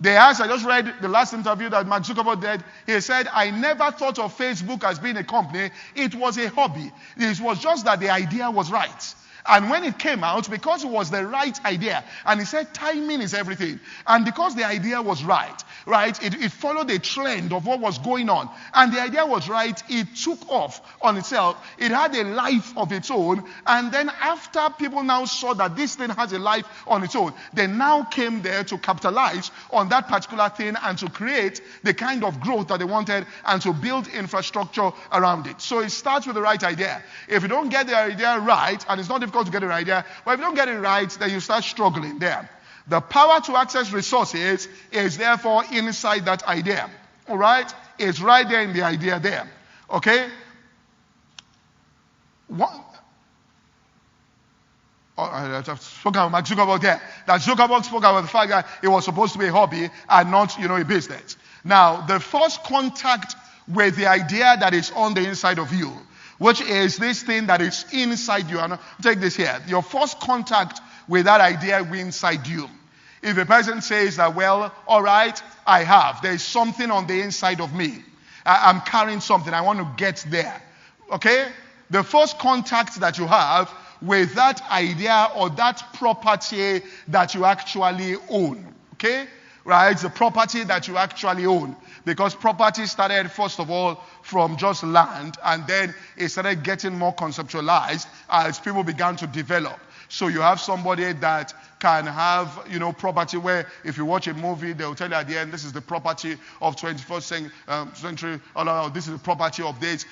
I just read the last interview that Mark Zuckerberg did. He said, I never thought of Facebook as being a company. It was a hobby. It was just that the idea was right. And when it came out, because it was the right idea, and he said timing is everything. And because the idea was right, it followed a trend of what was going on. And the idea was right, it took off on itself. It had a life of its own. And then after people now saw that this thing has a life on its own, they now came there to capitalize on that particular thing and to create the kind of growth that they wanted and to build infrastructure around it. So it starts with the right idea. If you don't get the idea right, and it's not difficult to get an idea, but if you don't get it right, then you start struggling there. The power to access resources is therefore inside that idea. All right? It's right there in the idea there. Okay? I've spoken about Mark Zuckerberg there. That Zuckerberg spoke about the fact that it was supposed to be a hobby and not, a business. Now, the first contact with the idea that is on the inside of you, which is this thing that is inside you. And take this here. Your first contact with that idea inside you. If a person says that, well, all right, I have. There is something on the inside of me. I'm carrying something. I want to get there. Okay? The first contact that you have with that idea or that property that you actually own. Okay? Right? The property that you actually own. Because property started, first of all, from just land, and then it started getting more conceptualized as people began to develop. So you have somebody that can have, property where if you watch a movie, they'll tell you at the end, this is the property of 21st century, or this is the property of this,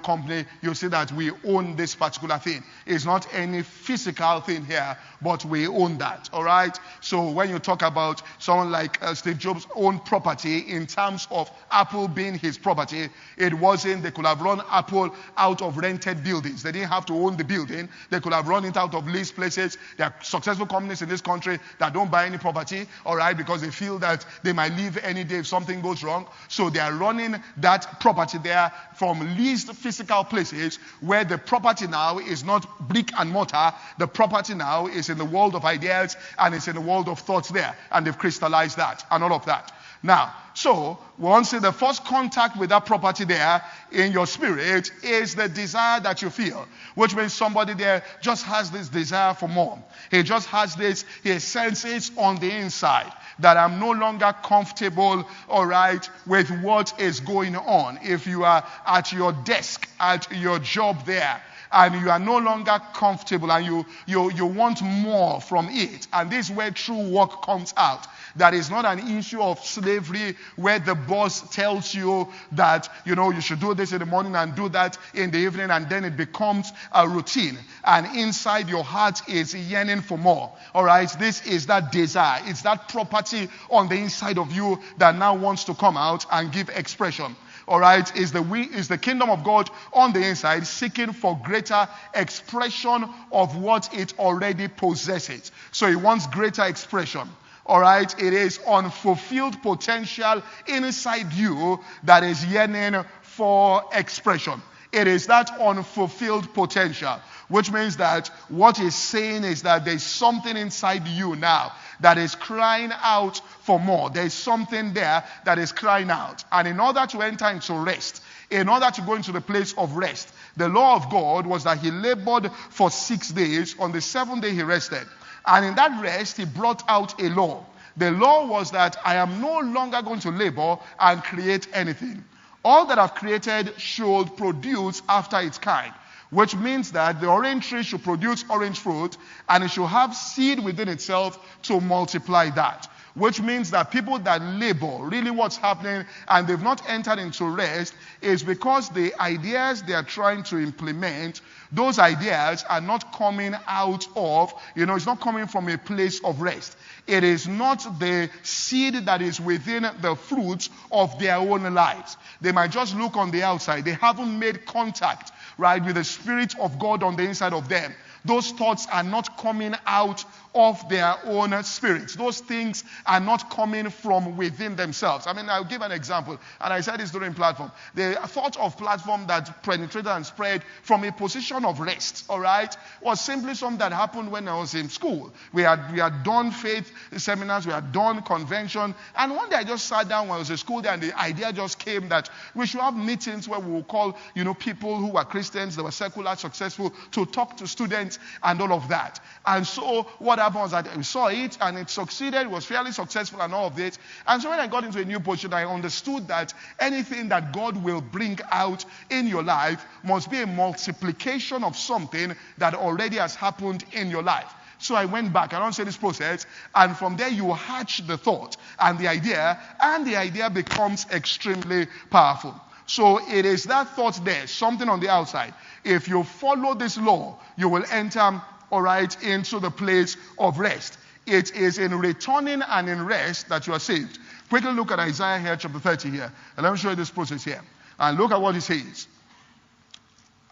company. You'll see that we own this particular thing. It's not any physical thing here, but we own that, all right? So when you talk about someone like Steve Jobs' own property in terms of Apple being his property, it wasn't, they could have run Apple out of rented buildings. They didn't have to own the building. They could have run it out of leased places. There are successful companies in this country that don't buy any property, all right, because they feel that they might leave any day if something goes wrong. So they are running that property there from leased physical places where the property now is not brick and mortar. The property now is in the world of ideas and it's in the world of thoughts there. And they've crystallized that and all of that. Now, so once the first contact with that property there in your spirit is the desire that you feel, which means somebody there just has this desire for more. He just has this, he senses on the inside that I'm no longer comfortable, all right, with what is going on. If you are at your desk, at your job there, and you are no longer comfortable and you want more from it. And this is where true work comes out. That is not an issue of slavery where the boss tells you that, you should do this in the morning and do that in the evening, and then it becomes a routine. And inside your heart is yearning for more. All right, this is that desire. It's that property on the inside of you that now wants to come out and give expression. All right, is the kingdom of God on the inside seeking for greater expression of what it already possesses. So it wants greater expression. All right, it is unfulfilled potential inside you that is yearning for expression. It is that unfulfilled potential, which means that what he's saying is that there's something inside you now that is crying out for more. There's something there that is crying out. And in order to enter into rest, in order to go into the place of rest, the law of God was that he labored for 6 days. On the 7th day he rested. And in that rest, he brought out a law. The law was that I am no longer going to labor and create anything. All that I've created should produce after its kind, which means that the orange tree should produce orange fruit and it should have seed within itself to multiply that. Which means that people that labor, really what's happening, and they've not entered into rest, is because the ideas they are trying to implement, those ideas are not coming out of, it's not coming from a place of rest. It is not the seed that is within the fruits of their own lives. They might just look on the outside. They haven't made contact, right, with the Spirit of God on the inside of them. Those thoughts are not coming out of their own spirits. Those things are not coming from within themselves. I mean, I'll give an example, and I said this during platform. The thought of platform that penetrated and spread from a position of rest, all right, was simply something that happened when I was in school. We had done faith seminars, we had done convention, and one day I just sat down when I was in school there, and the idea just came that we should have meetings where we will call, people who were Christians, they were secular, successful, to talk to students and all of that. And so what happened was that we saw it, and it succeeded, it was fairly successful and all of it. And so when I got into a new position, I understood that anything that God will bring out in your life must be a multiplication of something that already has happened in your life. So I went back, I don't say this process, and from there you hatch the thought and the idea becomes extremely powerful. So it is that thought there, something on the outside. If you follow this law, you will enter, all right, into the place of rest. It is in returning and in rest that you are saved. Quickly look at Isaiah here, chapter 30 here. And let me show you this process here. And look at what it says.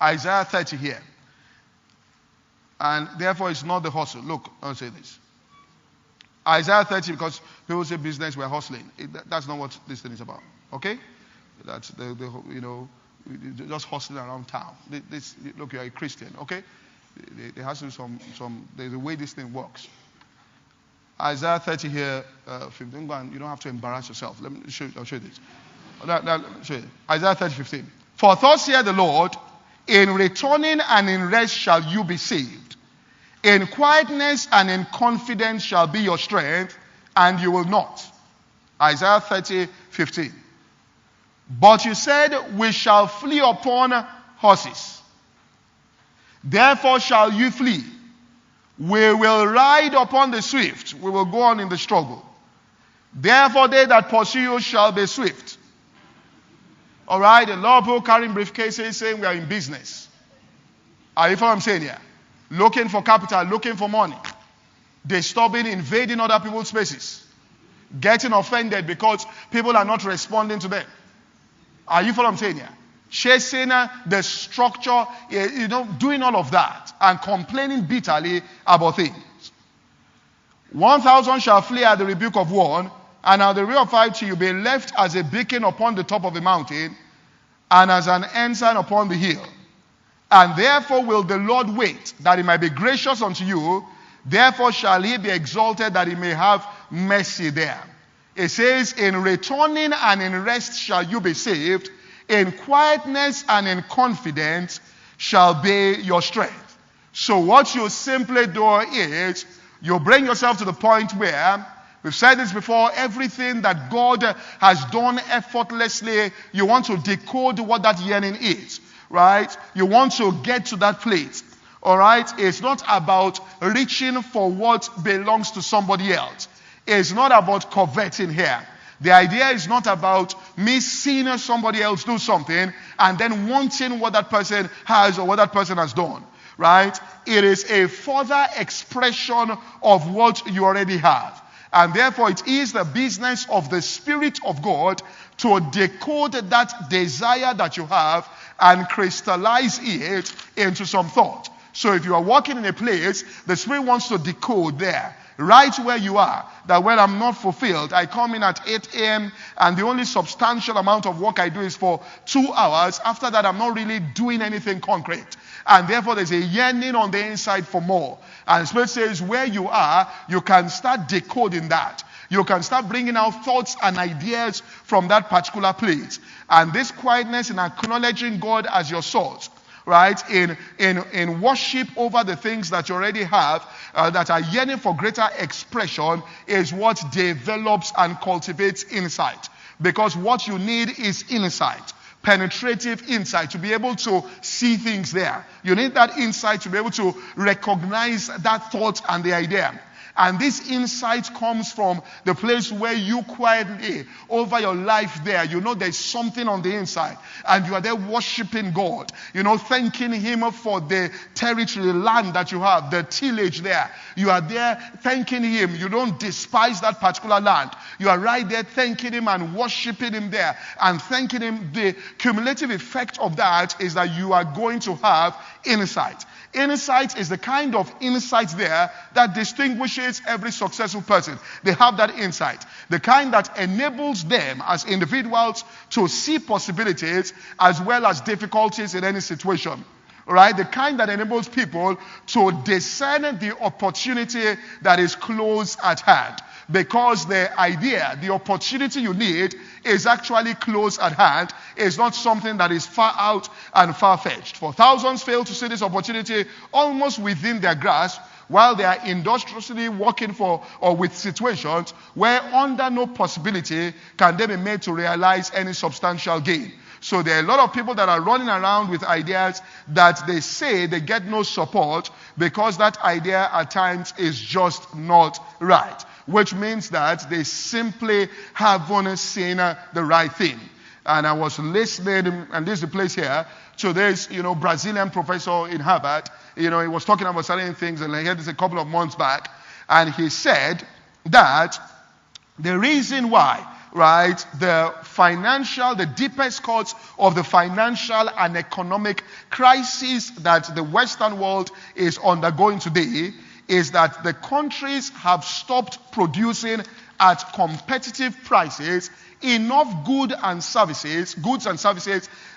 Isaiah 30 here. And therefore it's not the hustle. Look, I'll say this. Isaiah 30, because people say business, we're hustling. That's not what this thing is about. Okay? That's just hustling around town. Look, you're a Christian, okay? There has to be some there's a way this thing works. Isaiah 30 here, 15. You don't have to embarrass yourself. I'll show you this. Let me show you. Isaiah 30, 15. For thus saith the Lord, in returning and in rest shall you be saved. In quietness and in confidence shall be your strength, and you will not. Isaiah 30, 15. But you said, we shall flee upon horses. Therefore shall you flee. We will ride upon the swift. We will go on in the struggle. Therefore they that pursue you shall be swift. All right, a lot of people carrying briefcases saying we are in business. Are you following what I'm saying here? Looking for capital, looking for money. Disturbing, invading other people's spaces. Getting offended because people are not responding to them. Are you following what I'm saying here? Chasing the structure, doing all of that and complaining bitterly about things. 1,000 shall flee at the rebuke of one, and at the rear of 5 shall you be left as a beacon upon the top of the mountain, and as an ensign upon the hill. And therefore will the Lord wait, that he might be gracious unto you. Therefore shall he be exalted, that he may have mercy there. It says, in returning and in rest shall you be saved. In quietness and in confidence shall be your strength. So what you simply do is, you bring yourself to the point where, we've said this before, everything that God has done effortlessly, you want to decode what that yearning is, right? You want to get to that place, all right? It's not about reaching for what belongs to somebody else. It's not about coveting here. The idea is not about me seeing somebody else do something and then wanting what that person has or what that person has done, right? It is a further expression of what you already have. And therefore it is the business of the Spirit of God to decode that desire that you have and crystallize it into some thought. So if you are walking in a place, the Spirit wants to decode there, right where you are, that when I'm not fulfilled, I come in at 8 a.m. and the only substantial amount of work I do is for 2 hours. After that, I'm not really doing anything concrete. And therefore, there's a yearning on the inside for more. And the Spirit says, where you are, you can start decoding that. You can start bringing out thoughts and ideas from that particular place. And this quietness in acknowledging God as your source, right, in worship over the things that you already have, that are yearning for greater expression, is what develops and cultivates insight. Because what you need is insight, penetrative insight, to be able to see things there. You need that insight to be able to recognize that thought and the idea. And this insight comes from the place where you quietly, over your life there, you know there's something on the inside. And you are there worshiping God. Thanking Him for the territory, the land that you have, the tillage there. You are there thanking Him. You don't despise that particular land. You are right there thanking Him and worshiping Him there. And thanking Him. The cumulative effect of that is that you are going to have insight. Insight is the kind of insight there that distinguishes every successful person. They have that insight. The kind that enables them as individuals to see possibilities as well as difficulties in any situation. Right? The kind that enables people to discern the opportunity that is close at hand. Because the idea, the opportunity you need is actually close at hand. It's not something that is far out and far-fetched. For thousands fail to see this opportunity almost within their grasp, while they are industriously working for or with situations where under no possibility can they be made to realize any substantial gain. So there are a lot of people that are running around with ideas that they say they get no support because that idea at times is just not right. Which means that they simply haven't seen the right thing. And I was listening, and this is the place here, to this, Brazilian professor in Harvard. He was talking about certain things, and I heard this a couple of months back. And he said that the reason why, right, the deepest cause of the financial and economic crisis that the Western world is undergoing today is that the countries have stopped producing at competitive prices enough goods and services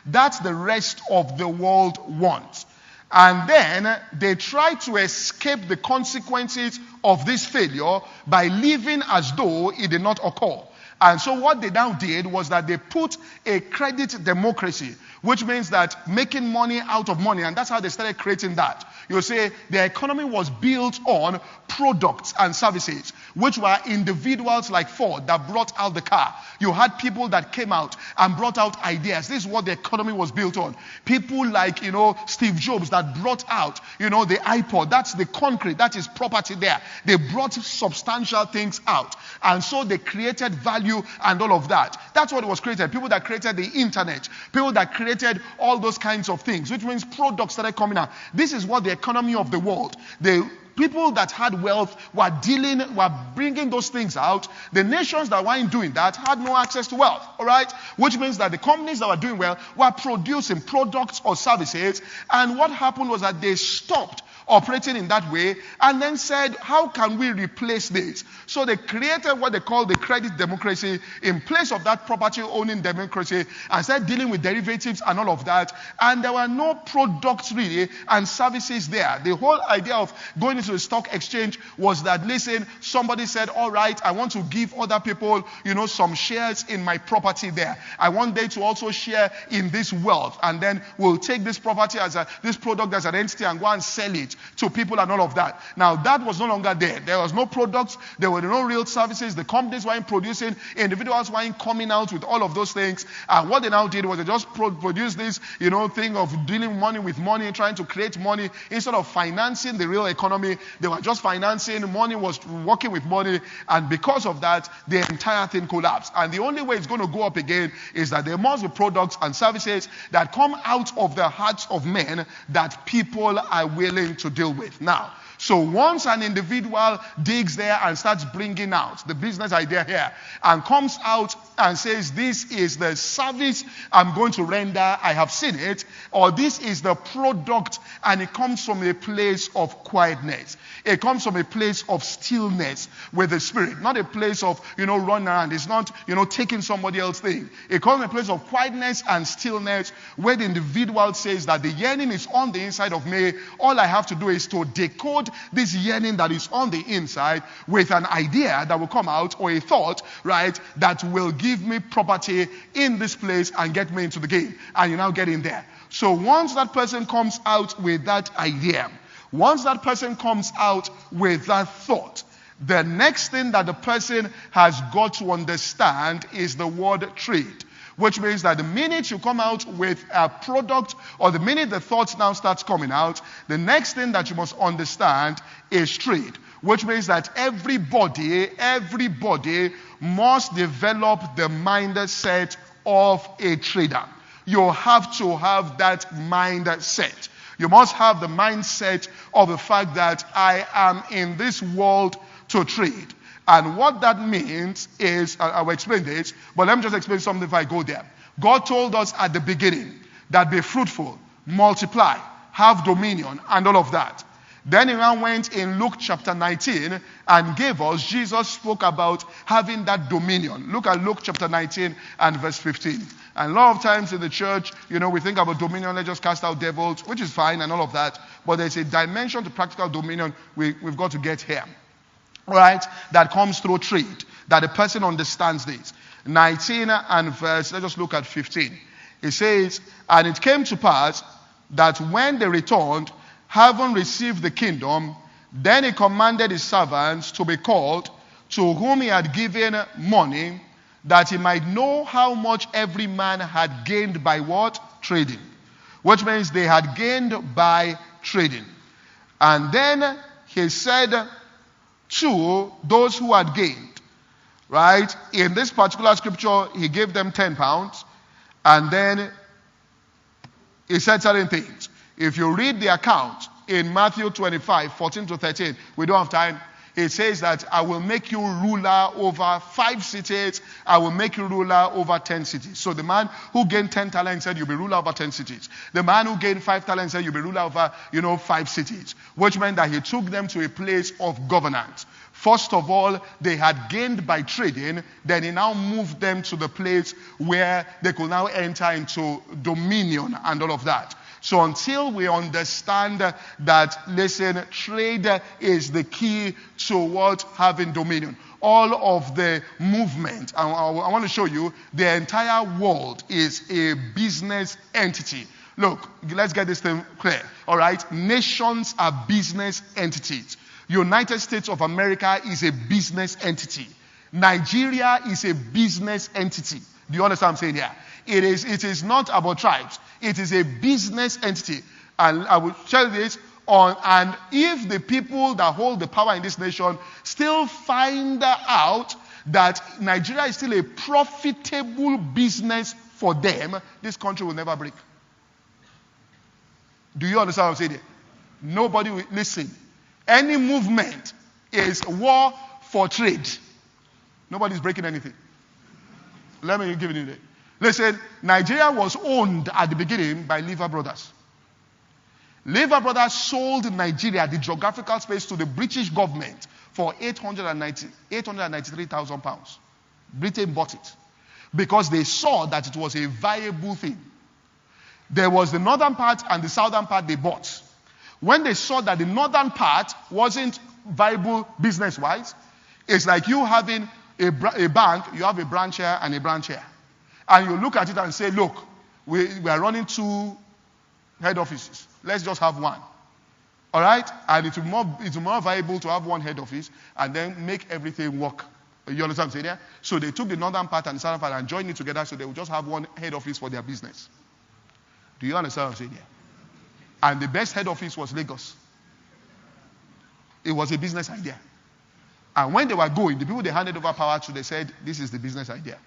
that the rest of the world wants. And then they try to escape the consequences of this failure by living as though it did not occur. And so what they now did was that they put a credit democracy, which means that making money out of money, and that's how they started creating that. You say the economy was built on products and services, which were individuals like Ford that brought out the car. You had people that came out and brought out ideas. This is what the economy was built on. People like, Steve Jobs that brought out, the iPod. That's the concrete. That is property there. They brought substantial things out. And so they created value and all of that. That's what was created. People that created the internet. People that created all those kinds of things, which means products started coming out. This is what the economy of the world. The people that had wealth were bringing those things out. The nations that weren't doing that had no access to wealth, all right? Which means that the companies that were doing well were producing products or services. And what happened was that they stopped operating in that way and then said, how can we replace this? So they created what they call the credit democracy in place of that property owning democracy and started dealing with derivatives and all of that. And there were no products really and services there. The whole idea of going into the stock exchange was that, listen, somebody said, all right, I want to give other people, some shares in my property there. I want them to also share in this wealth. And then we'll take this property this product as an entity and go and sell it to people and all of that. Now, that was no longer there. There was no products. There were no real services. The companies weren't producing. Individuals weren't coming out with all of those things. And what they now did was they just produced this, thing of dealing money with money, trying to create money. Instead of financing the real economy, they were just financing. Money was working with money. And because of that, the entire thing collapsed. And the only way it's going to go up again is that there must be products and services that come out of the hearts of men that people are willing to deal with. Now, so once an individual digs there and starts bringing out the business idea here and comes out and says, this is the service I'm going to render, I have seen it, or this is the product, and it comes from a place of quietness. It comes from a place of stillness with the Spirit, not a place of, running around. It's not, taking somebody else's thing. It comes from a place of quietness and stillness where the individual says that the yearning is on the inside of me. All I have to do is to decode this yearning that is on the inside with an idea that will come out, or a thought, right, that will give me property in this place and get me into the game. And you now get in there. So once that person comes out with that idea, once that person comes out with that thought, the next thing that the person has got to understand is the word trade. Which means that the minute you come out with a product, or the minute the thoughts now starts coming out, the next thing that you must understand is trade. which means that everybody must develop the mindset of a trader. You have to have that mindset. You must have the mindset of the fact that I am in this world to trade. And what that means is, I will explain this, but let me just explain something if I go there. God told us at the beginning that be fruitful, multiply, have dominion, and all of that. Then he now went in Luke chapter 19 and gave us, Jesus spoke about having that dominion. Look at Luke chapter 19 and verse 15. And a lot of times in the church, we think about dominion, let's just cast out devils, which is fine and all of that. But there's a dimension to practical dominion we've got to get here. Right? That comes through trade. That the person understands this. 19 and verse, let's just look at 15. It says, and it came to pass that when they returned, having received the kingdom, then he commanded his servants to be called, to whom he had given money, that he might know how much every man had gained by what? Trading. Which means they had gained by trading. And then he said to those who had gained, right? In this particular scripture, he gave them 10 pounds. And then he said certain things. If you read the account in Matthew 25, 14 to 13, we don't have time. It says that I will make you ruler over 5 cities. I will make you ruler over 10 cities. So the man who gained 10 talents said, you'll be ruler over 10 cities. The man who gained 5 talents said, you'll be ruler over, 5 cities. Which meant that he took them to a place of governance. First of all, they had gained by trading. Then he now moved them to the place where they could now enter into dominion and all of that. So until we understand that, listen, trade is the key to what? Having dominion. All of the movement, I want to show you, the entire world is a business entity. Look, let's get this thing clear. All right? Nations are business entities. United States of America is a business entity. Nigeria is a business entity. Do you understand what I'm saying here? It is not about tribes. It is a business entity. And I will share this and if the people that hold the power in this nation still find out that Nigeria is still a profitable business for them, this country will never break. Do you understand what I'm saying here? Nobody will listen. Any movement is war for trade. Nobody's breaking anything. Let me give it. Listen, Nigeria was owned at the beginning by Lever Brothers. Lever Brothers sold Nigeria, the geographical space, to the British government for 893,000 pounds. Britain bought it because they saw that it was a viable thing. There was the northern part and the southern part they bought. When they saw that the northern part wasn't viable business-wise, it's like you having a bank, you have a branch here and a branch here. And you look at it and say, look, we are running 2 head offices. Let's just have one. All right? And it's more viable to have one head office and then make everything work. You understand what I'm saying there? So they took the northern part and the southern part and joined it together so they would just have one head office for their business. Do you understand what I'm saying there? And the best head office was Lagos. It was a business idea. And when they were going, the people they handed over power to, they said, this is the business idea.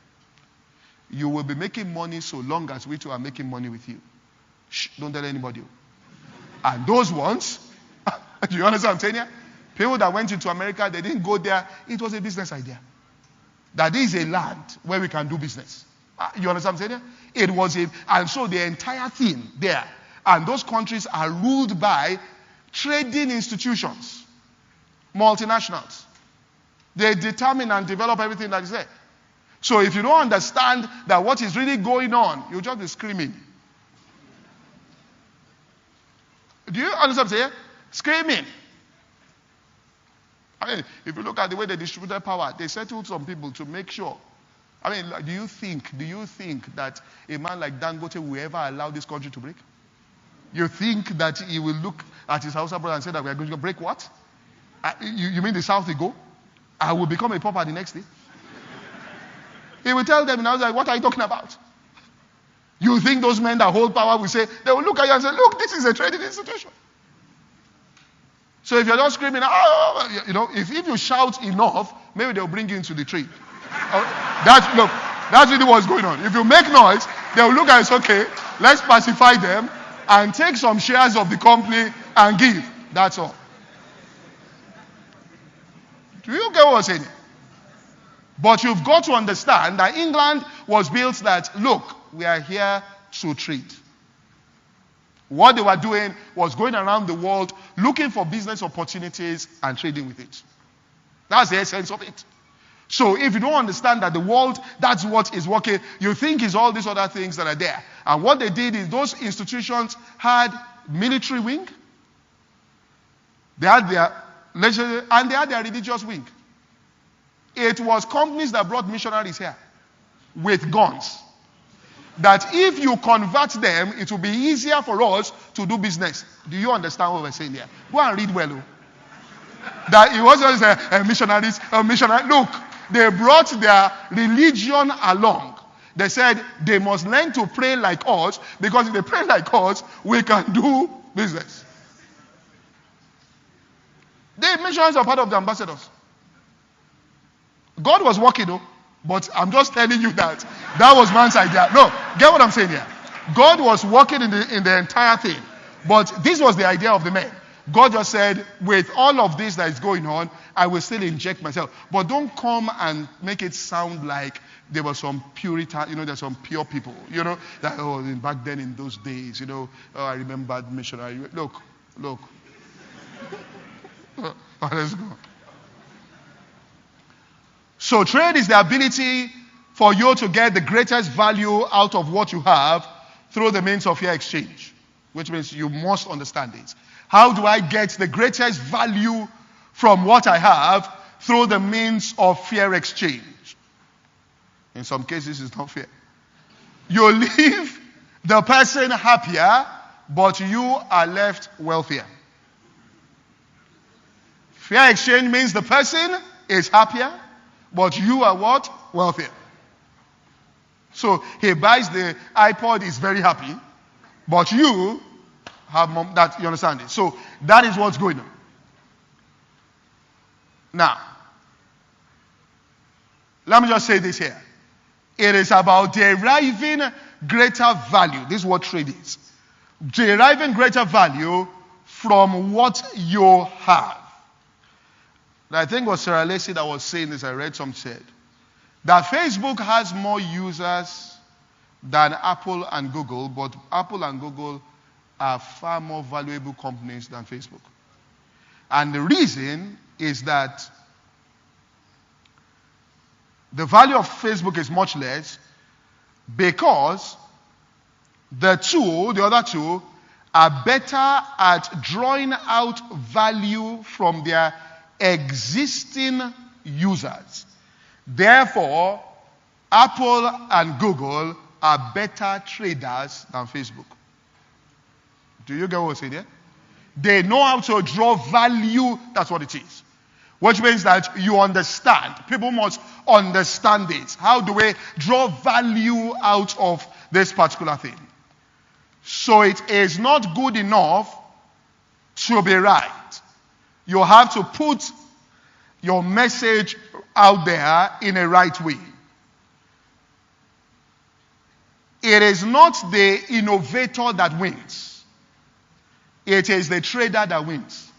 You will be making money so long as we two are making money with you. Shh, don't tell anybody. And those ones, do you understand what I'm saying here? People that went into America, they didn't go there. It was a business idea. That is a land where we can do business. You understand what I'm saying here? It was and so the entire thing there, and those countries are ruled by trading institutions, multinationals. They determine and develop everything that is there. So if you don't understand that what is really going on, you'll just be screaming. Do you understand what I'm saying? Screaming. I mean, if you look at the way they distributed power, they settled some people to make sure. I mean, do you think that a man like Dangote will ever allow this country to break? You think that he will look at his Hausa brother and say that we are going to break what? You mean the South will go? I will become a pauper the next day? He will tell them, and I was like, what are you talking about? You think those men that hold power will say, they will look at you and say, look, this is a trading institution. So if you're just screaming, oh, if you shout enough, maybe they'll bring you into the trade. That's really what's going on. If you make noise, they'll look at it, okay, let's pacify them and take some shares of the company and give. That's all. Do you get what I'm saying? But you've got to understand that England was built that, look, we are here to trade. What they were doing was going around the world looking for business opportunities and trading with it. That's the essence of it. So if you don't understand that the world, that's what is working, you think it's all these other things that are there. And what they did is those institutions had military wing, they had their leisure, and they had their religious wing. It was companies that brought missionaries here with guns. That if you convert them, it will be easier for us to do business. Do you understand what we're saying here? Go and read well. That it wasn't just missionaries, missionary. Look, they brought their religion along. They said they must learn to pray like us, because if they pray like us, we can do business. The missionaries are part of the ambassadors. God was working though, but I'm just telling you that was man's idea. No, get what I'm saying here? God was working in the entire thing, but this was the idea of the man. God just said, with all of this that is going on, I will still inject myself. But don't come and make it sound like there were some Puritan, there's some pure people, that, back then in those days, I remember the missionary. Look. Let's go. So trade is the ability for you to get the greatest value out of what you have through the means of fair exchange, which means you must understand it. How do I get the greatest value from what I have through the means of fair exchange? In some cases, it's not fair. You leave the person happier, but you are left wealthier. Fair exchange means the person is happier, but you are what? Wealthier. So he buys the iPod, he's very happy, but you have that, you understand it. So that is what's going on. Now, let me just say this here. It is about deriving greater value. This is what trade is. Deriving greater value from what you have. And I think it was Sarah Lacey that was saying this. I read some said that Facebook has more users than Apple and Google, but Apple and Google are far more valuable companies than Facebook. And the reason is that the value of Facebook is much less because the other two, are better at drawing out value from their existing users. Therefore, Apple and Google are better traders than Facebook. Do you get what I'm saying there? They know how to draw value. That's what it is. Which means that you understand. People must understand it. How do we draw value out of this particular thing? So it is not good enough to be right. You have to put your message out there in a right way. It is not the innovator that wins. It is the trader that wins.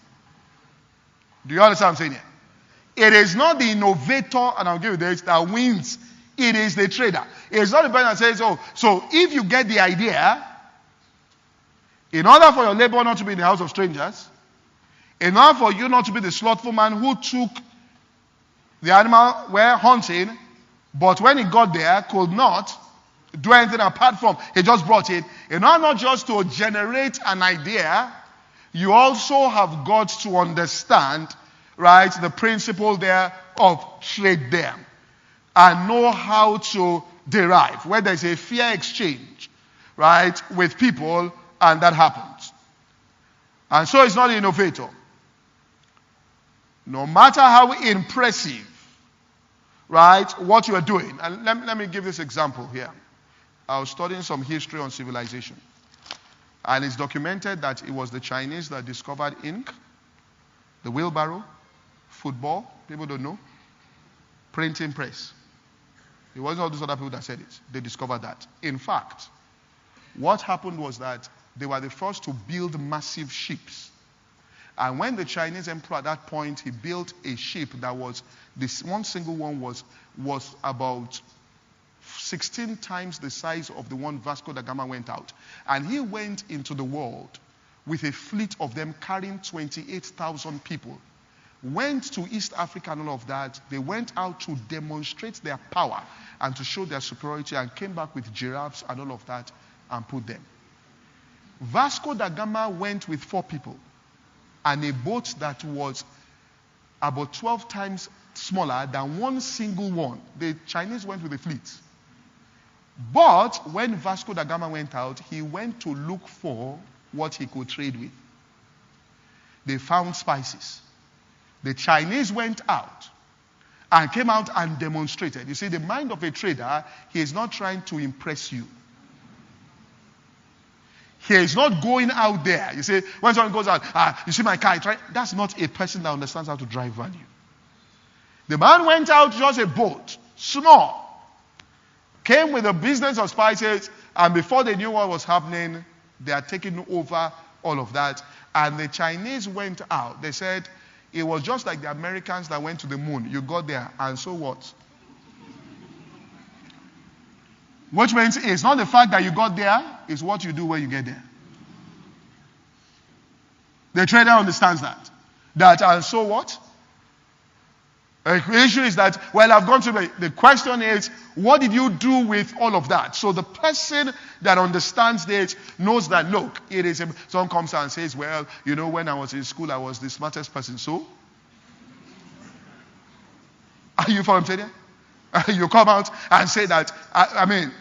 Do you understand what I'm saying here? It is not the innovator, and I'll give you this, that wins. It is the trader. It's not the person that says, oh, so if you get the idea, in order for your labor not to be in the house of strangers, in order for you not to be the slothful man who took the animal were hunting, but when he got there, could not do anything apart from, he just brought it. In order not just to generate an idea, you also have got to understand, right, the principle there of trade there. And know how to derive, where there's a fair exchange, right, with people, and that happens. And so it's not the innovator. No matter how impressive, right, what you are doing. And let me give this example here. I was studying some history on civilization. And it's documented that it was the Chinese that discovered ink. The wheelbarrow, football, people don't know, printing press. It wasn't all those other people that said it. They discovered that. In fact, what happened was that they were the first to build massive ships. And when the Chinese emperor at that point, he built a ship that was, this one single one was about 16 times the size of the one Vasco da Gama went out. And he went into the world with a fleet of them carrying 28,000 people. Went to East Africa and all of that. They went out to demonstrate their power and to show their superiority, and came back with giraffes and all of that and put them. Vasco da Gama went with 4 people and a boat that was about 12 times smaller than one single one. The Chinese went with a fleet. But when Vasco da Gama went out, he went to look for what he could trade with. They found spices. The Chinese went out and came out and demonstrated. You see, the mind of a trader, he is not trying to impress you. He is not going out there. You see, when someone goes out, you see my car, that's not a person that understands how to drive value. The man went out just a boat, small, came with a business of spices, and before they knew what was happening, they had taken over all of that. And the Chinese went out. They said, it was just like the Americans that went to the moon. You got there, and so what? Which means it's not the fact that you got there, it's what you do when you get there. The trader understands that. And so what? The issue is that, well, I've gone to the question is, what did you do with all of that? So the person that understands this knows that, look, it is, someone comes out and says, well, you know, when I was in school, I was the smartest person. So? Are you following me? You come out and say that, I mean,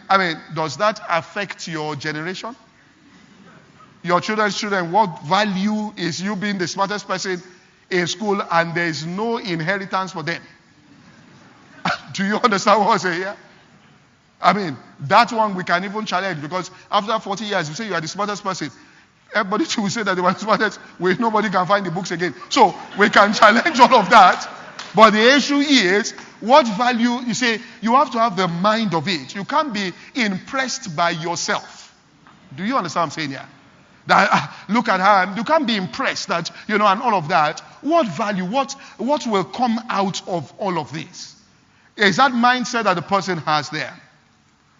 does that affect your generation? Your children's children, what value is you being the smartest person in school and there is no inheritance for them? Do you understand what I'm saying here? I mean, that one we can even challenge, because after 40 years, you say you are the smartest person. Everybody will say that they were the smartest. Nobody can find the books again. So we can challenge all of that. But the issue is, what value, you say, you have to have the mind of it. You can't be impressed by yourself. Do you understand what I'm saying here? That, look at her, you can't be impressed that, you know, and all of that. What value, what will come out of all of this? Is that mindset that the person has there.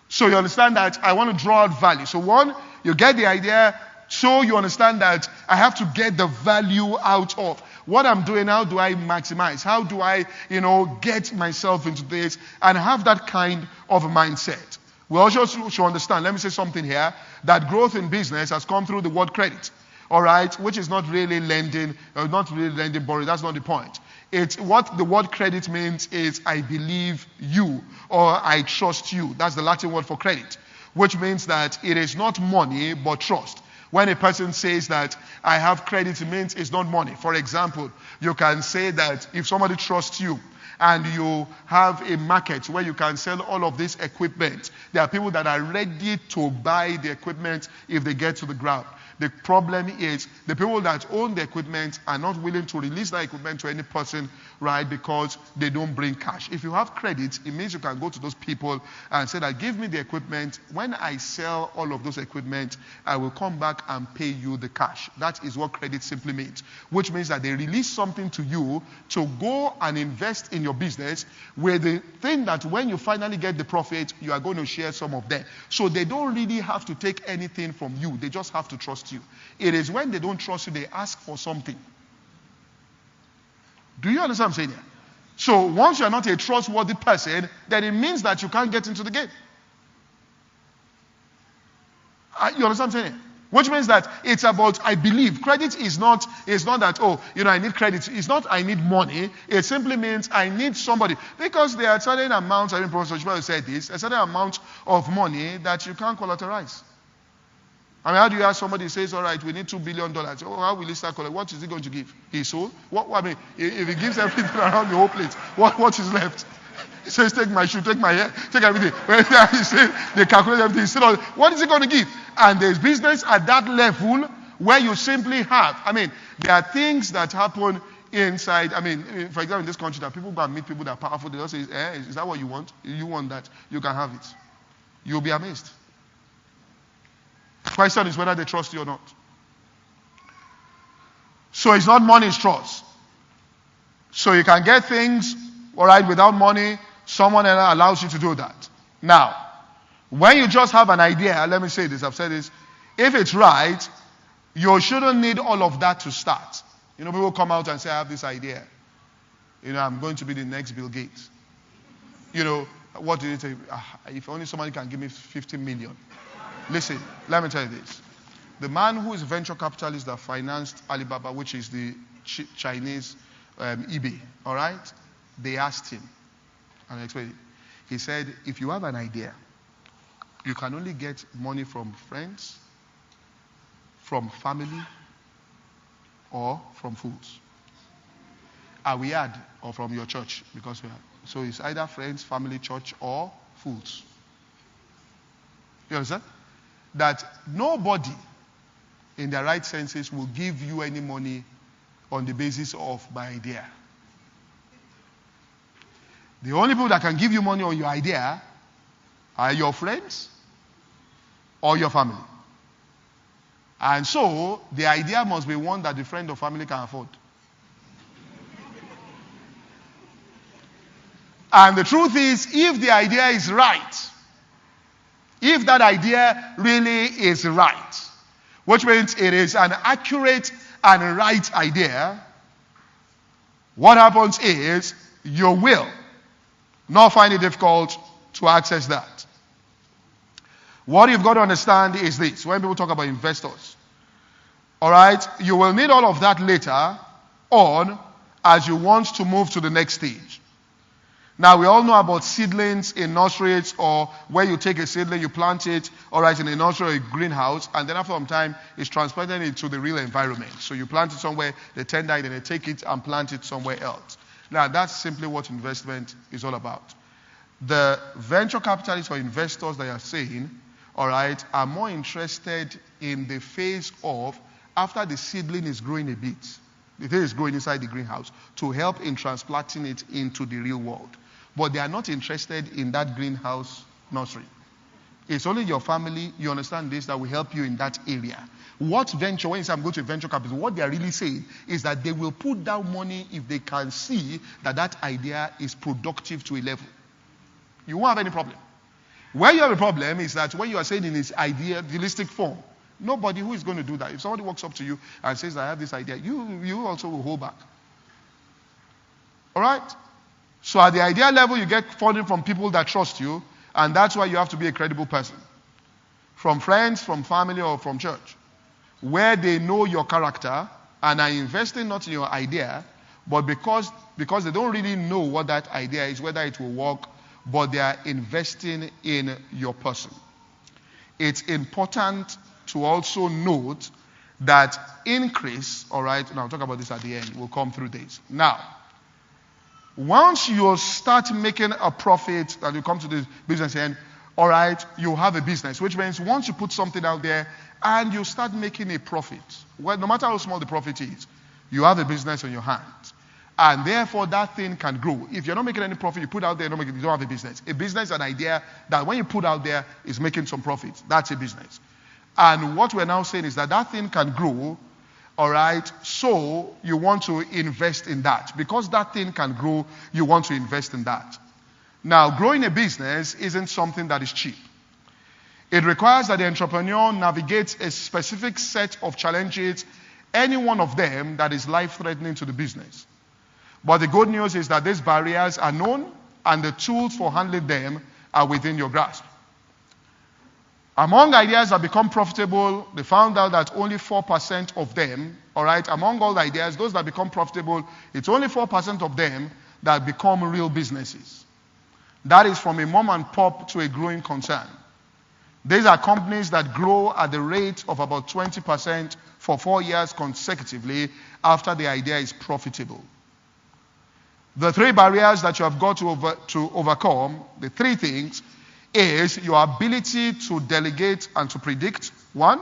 So you understand that I want to draw out value. So one, you get the idea, so you understand that I have to get the value out of what I'm doing. How do I maximize? How do I, get myself into this and have that kind of a mindset? We also should understand, let me say something here, that growth in business has come through the word credit. All right, which is not really lending, borrowing. That's not the point. It's what the word credit means is I believe you or I trust you. That's the Latin word for credit, which means that it is not money but trust. When a person says that I have credit, it means it's not money. For example, you can say that if somebody trusts you and you have a market where you can sell all of this equipment, there are people that are ready to buy the equipment if they get to the ground. The problem is the people that own the equipment are not willing to release that equipment to any person, right, because they don't bring cash. If you have credit, it means you can go to those people and say that give me the equipment. When I sell all of those equipment, I will come back and pay you the cash. That is what credit simply means, which means that they release something to you to go and invest in your business, where the thing that when you finally get the profit, you are going to share some of them. So they don't really have to take anything from you. They just have to trust you. It is when they don't trust you, they ask for something. Do you understand what I'm saying here? So once you are not a trustworthy person, then it means that you can't get into the game. You understand what I'm saying here? Which means that it's about, I believe. Credit is not that, I need credit. It's not I need money. It simply means I need somebody. Because there are certain amounts, Professor Shibal said this, a certain amount of money that you can't collateralize. I mean, how do you ask somebody who says, all right, we need $2 billion. Oh, how will he start collecting? What is he going to give? His soul? If he gives everything around the whole place, what is left? He says, take my shoe, take my hair, take everything. When he says, they calculate everything. He said, what is he going to give? And there's business at that level where you simply have. I mean, there are things that happen inside. I mean, for example, in this country, that people go and meet people that are powerful. They just say, is that what you want? You want that? You can have it. You'll be amazed. Question is whether they trust you or not. So it's not money, it's trust. So you can get things, all right, without money. Someone else allows you to do that. Now, when you just have an idea, let me say this, I've said this, if it's right, you shouldn't need all of that to start. You know, people come out and say, I have this idea. You know, I'm going to be the next Bill Gates. You know, what do you say? If only somebody can give me 50 million. Listen, let me tell you this. The man who is a venture capitalist that financed Alibaba, which is the Chinese eBay, all right? They asked him, and I explained it. He said, if you have an idea, you can only get money from friends, from family, or from fools. Are we add or from your church? Because we are. So it's either friends, family, church, or fools. You understand? That nobody in their right senses will give you any money on the basis of my idea. The only people that can give you money on your idea are your friends or your family. And so, the idea must be one that the friend or family can afford. And the truth is, if the idea is right, if that idea really is right, which means it is an accurate and right idea, what happens is you will not find it difficult to access that. What you've got to understand is this. When people talk about investors, all right, you will need all of that later on as you want to move to the next stage. Now, we all know about seedlings in nurseries, or where you take a seedling, you plant it, all right, in a nursery or a greenhouse, and then after some time, it's transplanted into the real environment. So you plant it somewhere, they tender it, and they take it and plant it somewhere else. Now, that's simply what investment is all about. The venture capitalists or investors that you're saying, all right, are more interested in the phase of, after the seedling is growing a bit, the thing is growing inside the greenhouse, to help in transplanting it into the real world. But they are not interested in that greenhouse nursery. It's only your family, you understand this, that will help you in that area. What venture, when you say I'm going to venture capital, what they are really saying is that they will put down money if they can see that that idea is productive to a level. You won't have any problem. Where you have a problem is that when you are saying in its idealistic form, nobody who is going to do that. If somebody walks up to you and says, I have this idea, you also will hold back. All right? So at the idea level, you get funding from people that trust you, and that's why you have to be a credible person. From friends, from family, or from church. Where they know your character and are investing not in your idea, but because they don't really know what that idea is, whether it will work, but they are investing in your person. It's important to also note that increase, all right, and I'll talk about this at the end, we'll come through this. Now, once you start making a profit, and you come to this business end, all right, you have a business, which means once you put something out there and you start making a profit, well, no matter how small the profit is, you have a business on your hands. And therefore, that thing can grow. If you're not making any profit, you put out there, you don't have a business. A business is an idea that when you put out there is making some profit. That's a business. And what we're now saying is that that thing can grow, all right, so you want to invest in that. Because that thing can grow, you want to invest in that. Now, growing a business isn't something that is cheap. It requires that the entrepreneur navigates a specific set of challenges, any one of them that is life-threatening to the business. But the good news is that these barriers are known and the tools for handling them are within your grasp. Among ideas that become profitable, they found out that only 4% of them, all right, among all the ideas, those that become profitable, it's only 4% of them that become real businesses. That is from a mom and pop to a growing concern. These are companies that grow at the rate of about 20% for 4 years consecutively after the idea is profitable. The three barriers that you have got to overcome, the three things, is your ability to delegate and to predict. One,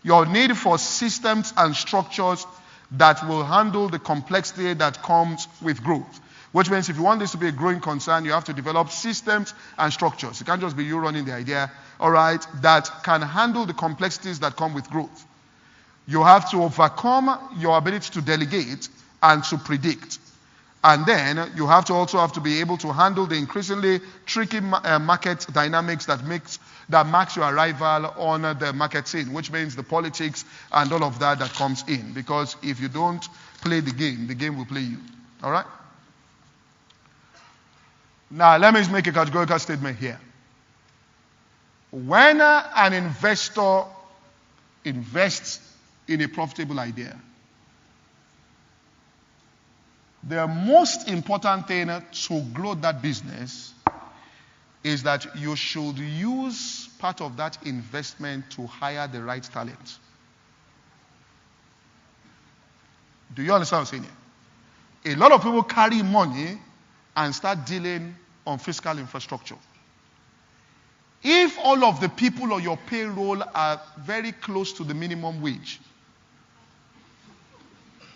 your need for systems and structures that will handle the complexity that comes with growth. Which means if you want this to be a growing concern, you have to develop systems and structures. It can't just be you running the idea, all right, that can handle the complexities that come with growth. You have to overcome your ability to delegate and to predict. And then you also have to be able to handle the increasingly tricky market dynamics that marks your arrival on the market scene, which means the politics and all of that comes in. Because if you don't play the game will play you. All right? Now, let me make a categorical statement here. When an investor invests in a profitable idea, the most important thing to grow that business is that you should use part of that investment to hire the right talent. Do you understand what I'm saying here? A lot of people carry money and start dealing on fiscal infrastructure. If all of the people on your payroll are very close to the minimum wage,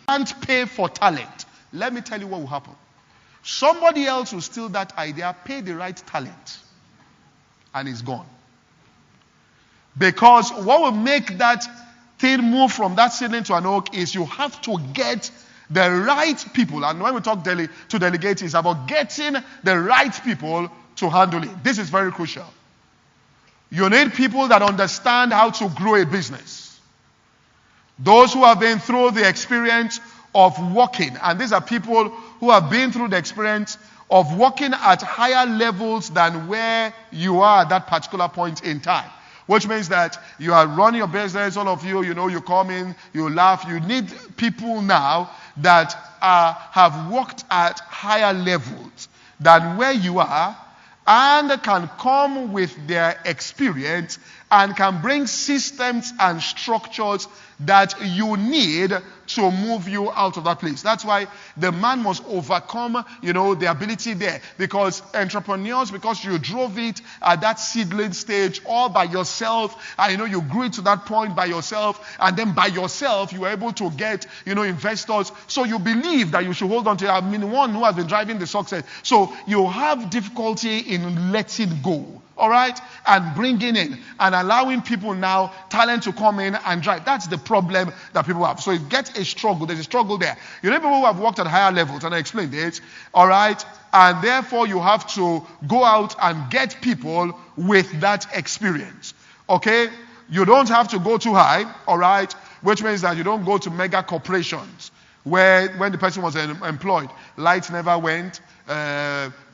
can't pay for talent, let me tell you what will happen. Somebody else will steal that idea, pay the right talent, and it's gone. Because what will make that thing move from that seedling to an oak is you have to get the right people. And when we talk to delegate, it's about getting the right people to handle it. This is very crucial. You need people that understand how to grow a business. Those who have been through the experience of working, and these are people who have been through the experience of working at higher levels than where you are at that particular point in time. Which means that you are running your business, all of you, you come in, you laugh. You need people now that have worked at higher levels than where you are and can come with their experience and can bring systems and structures that you need to move you out of that place. That's why the man must overcome, the ability there. Because entrepreneurs, because you drove it at that seedling stage all by yourself, and you grew it to that point by yourself, and then by yourself you were able to get, investors. So you believe that you should hold on to it. I mean, one who has been driving the success. So you have difficulty in letting go. All right? And bringing in and allowing people now, talent to come in and drive. That's the problem that people have. So it gets a struggle. There's a struggle there. You know, people who have worked at higher levels, and I explained it. All right? And therefore, you have to go out and get people with that experience. Okay? You don't have to go too high. All right? Which means that you don't go to mega corporations where when the person was employed, lights never went.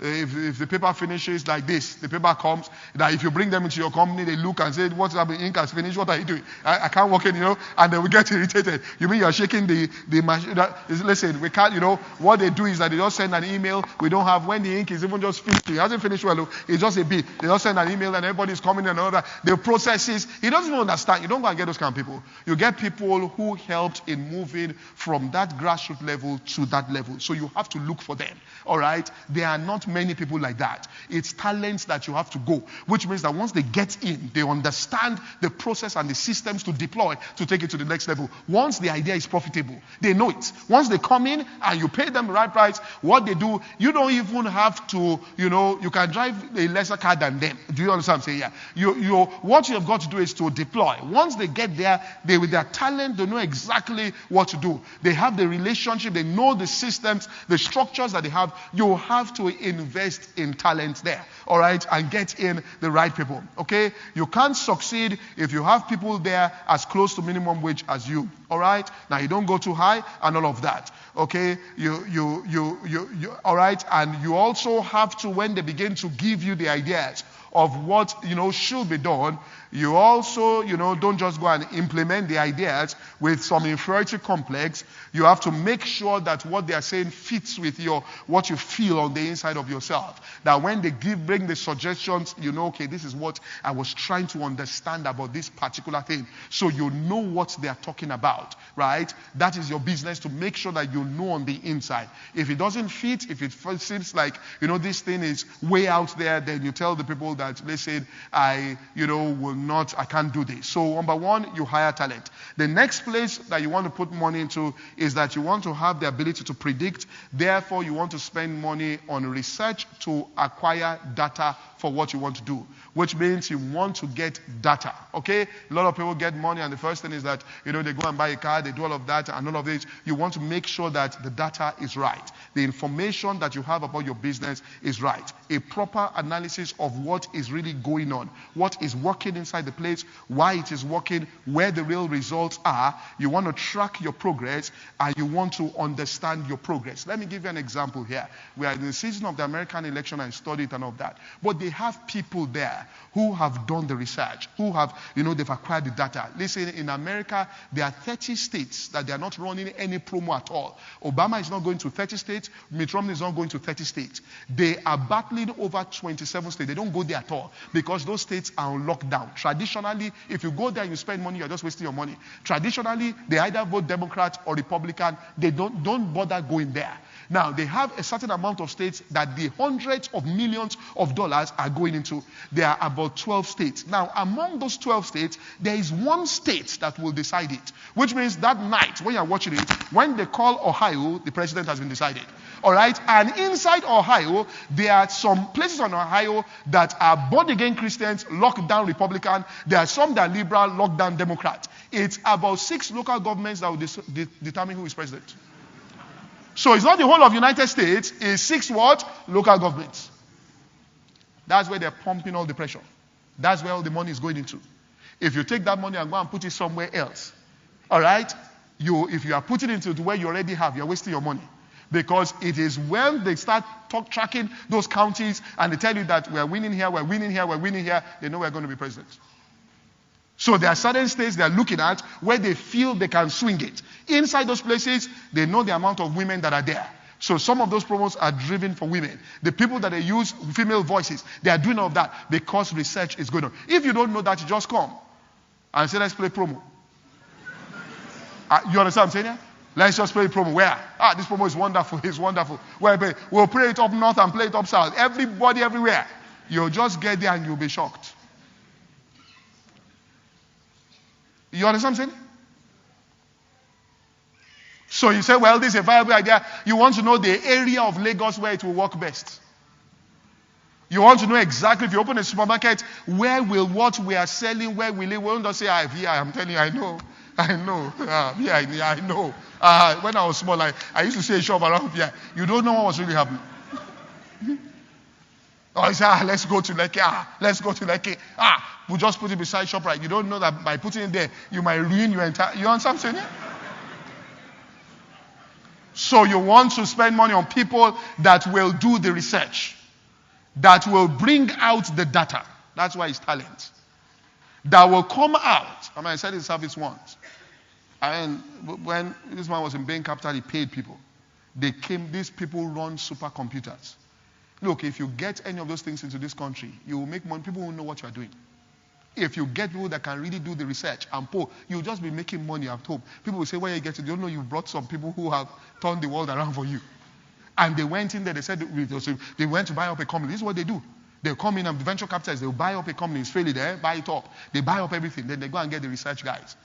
If the paper finishes like this, the paper comes, that if you bring them into your company, they look and say, what's happening? Ink has finished, what are you doing? I can't work in, and they will get irritated. You mean you're shaking the machine? Listen, we can't, what they do is that they just send an email. We don't have, when the ink is even just finished, it hasn't finished well, it's just a bit. They just send an email and everybody's coming and all that. The processes, he doesn't even understand. You don't go and get those kind of people. You get people who helped in moving from that grassroots level to that level. So you have to look for them, all right? There are not many people like that. It's talents that you have to go, which means that once they get in, they understand the process and the systems to deploy to take it to the next level. Once the idea is profitable, they know it. Once they come in and you pay them the right price, what they do, you don't even have to, you can drive a lesser car than them. Do you understand what I'm saying? Yeah. What you have got to do is to deploy. Once they get there, they with their talent, they know exactly what to do. They have the relationship, they know the systems, the structures that they have. You have to invest in talent there, all right, and get in the right people, okay? You can't succeed if you have people there as close to minimum wage as you, all right? Now, you don't go too high and all of that, okay? All right, and you also have to, when they begin to give you the ideas of what, should be done, you also, don't just go and implement the ideas with some inferiority complex. You have to make sure that what they are saying fits with what you feel on the inside of yourself. That when they bring the suggestions, okay, this is what I was trying to understand about this particular thing. So you know what they are talking about, right? That is your business, to make sure that you know on the inside. If it doesn't fit, if it seems like, this thing is way out there, then you tell the people that that, let's say, I can't do this. So number one, you hire talent. The next place that you want to put money into is that you want to have the ability to predict. Therefore, you want to spend money on research to acquire data for what you want to do, which means you want to get data, okay? A lot of people get money, and the first thing is that, they go and buy a car, they do all of that, and all of this. You want to make sure that the data is right. The information that you have about your business is right. A proper analysis of what is really going on, what is working inside the place, why it is working, where the real results are. You want to track your progress, and you want to understand your progress. Let me give you an example here. We are in the season of the American election and studied and all of that. But they have people there who have done the research, who have, they've acquired the data. Listen, in America, there are 30 states that they are not running any promo at all. Obama is not going to 30 states. Mitt Romney is not going to 30 states. They are battling over 27 states. They don't go there at all because those states are on lockdown. Traditionally, if you go there and you spend money, you're just wasting your money. Traditionally, they either vote Democrat or Republican. They don't bother going there. Now, they have a certain amount of states that the hundreds of millions of dollars are going into. There are about 12 states. Now, among those 12 states, there is one state that will decide it, which means that night, when you're watching it, when they call Ohio, the president has been decided. All right? And inside Ohio, there are some places in Ohio that are born-again Christians, lockdown Republican. There are some that are liberal, lockdown Democrat. It's about 6 local governments that will determine who is president. So it's not the whole of the United States, it's 6 what? Local governments. That's where they're pumping all the pressure. That's where all the money is going into. If you take that money and go and put it somewhere else, all right, if you are putting it into where you already have, you're wasting your money. Because it is when they start tracking those counties and they tell you that we're winning here, we're winning here, we're winning here, they know we're going to be president. So there are certain states they're looking at where they feel they can swing it. Inside those places, they know the amount of women that are there. So some of those promos are driven for women. The people that they use, female voices, they are doing all of that because research is going on. If you don't know that, you just come and say, let's play promo. You understand what I'm saying here? Let's just play promo. Where? This promo is wonderful. It's wonderful. We'll play it up north and play it up south. Everybody, everywhere. You'll just get there and you'll be shocked. You understand what I'm saying? So you say, well, this is a viable idea. You want to know the area of Lagos where it will work best. You want to know exactly, if you open a supermarket, where will what we are selling, where will it? We won't just say, I'm telling you, I know. I know. When I was small, I used to see a shop around here. You don't know what was really happening. Or you say, let's go to Lekki. Let's go to Lekki. We'll just put it beside ShopRite. You don't know that by putting it there, you might ruin your entire... You understand what I'm saying? So you want to spend money on people that will do the research, that will bring out the data. That's why it's talent. That will come out. I said this service once. And when this man was in Bain Capital, he paid people. These people run supercomputers. Look, if you get any of those things into this country, you will make money. People will know what you are doing. If you get people that can really do the research and pull, you'll just be making money at home. People will say, where you get it? They don't know you brought some people who have turned the world around for you. And they went in there, they said they went to buy up a company. This is what they do. They'll come in and the venture capitalists, they'll buy up a company, it's fairly there, buy it up. They buy up everything, then they go and get the research guys.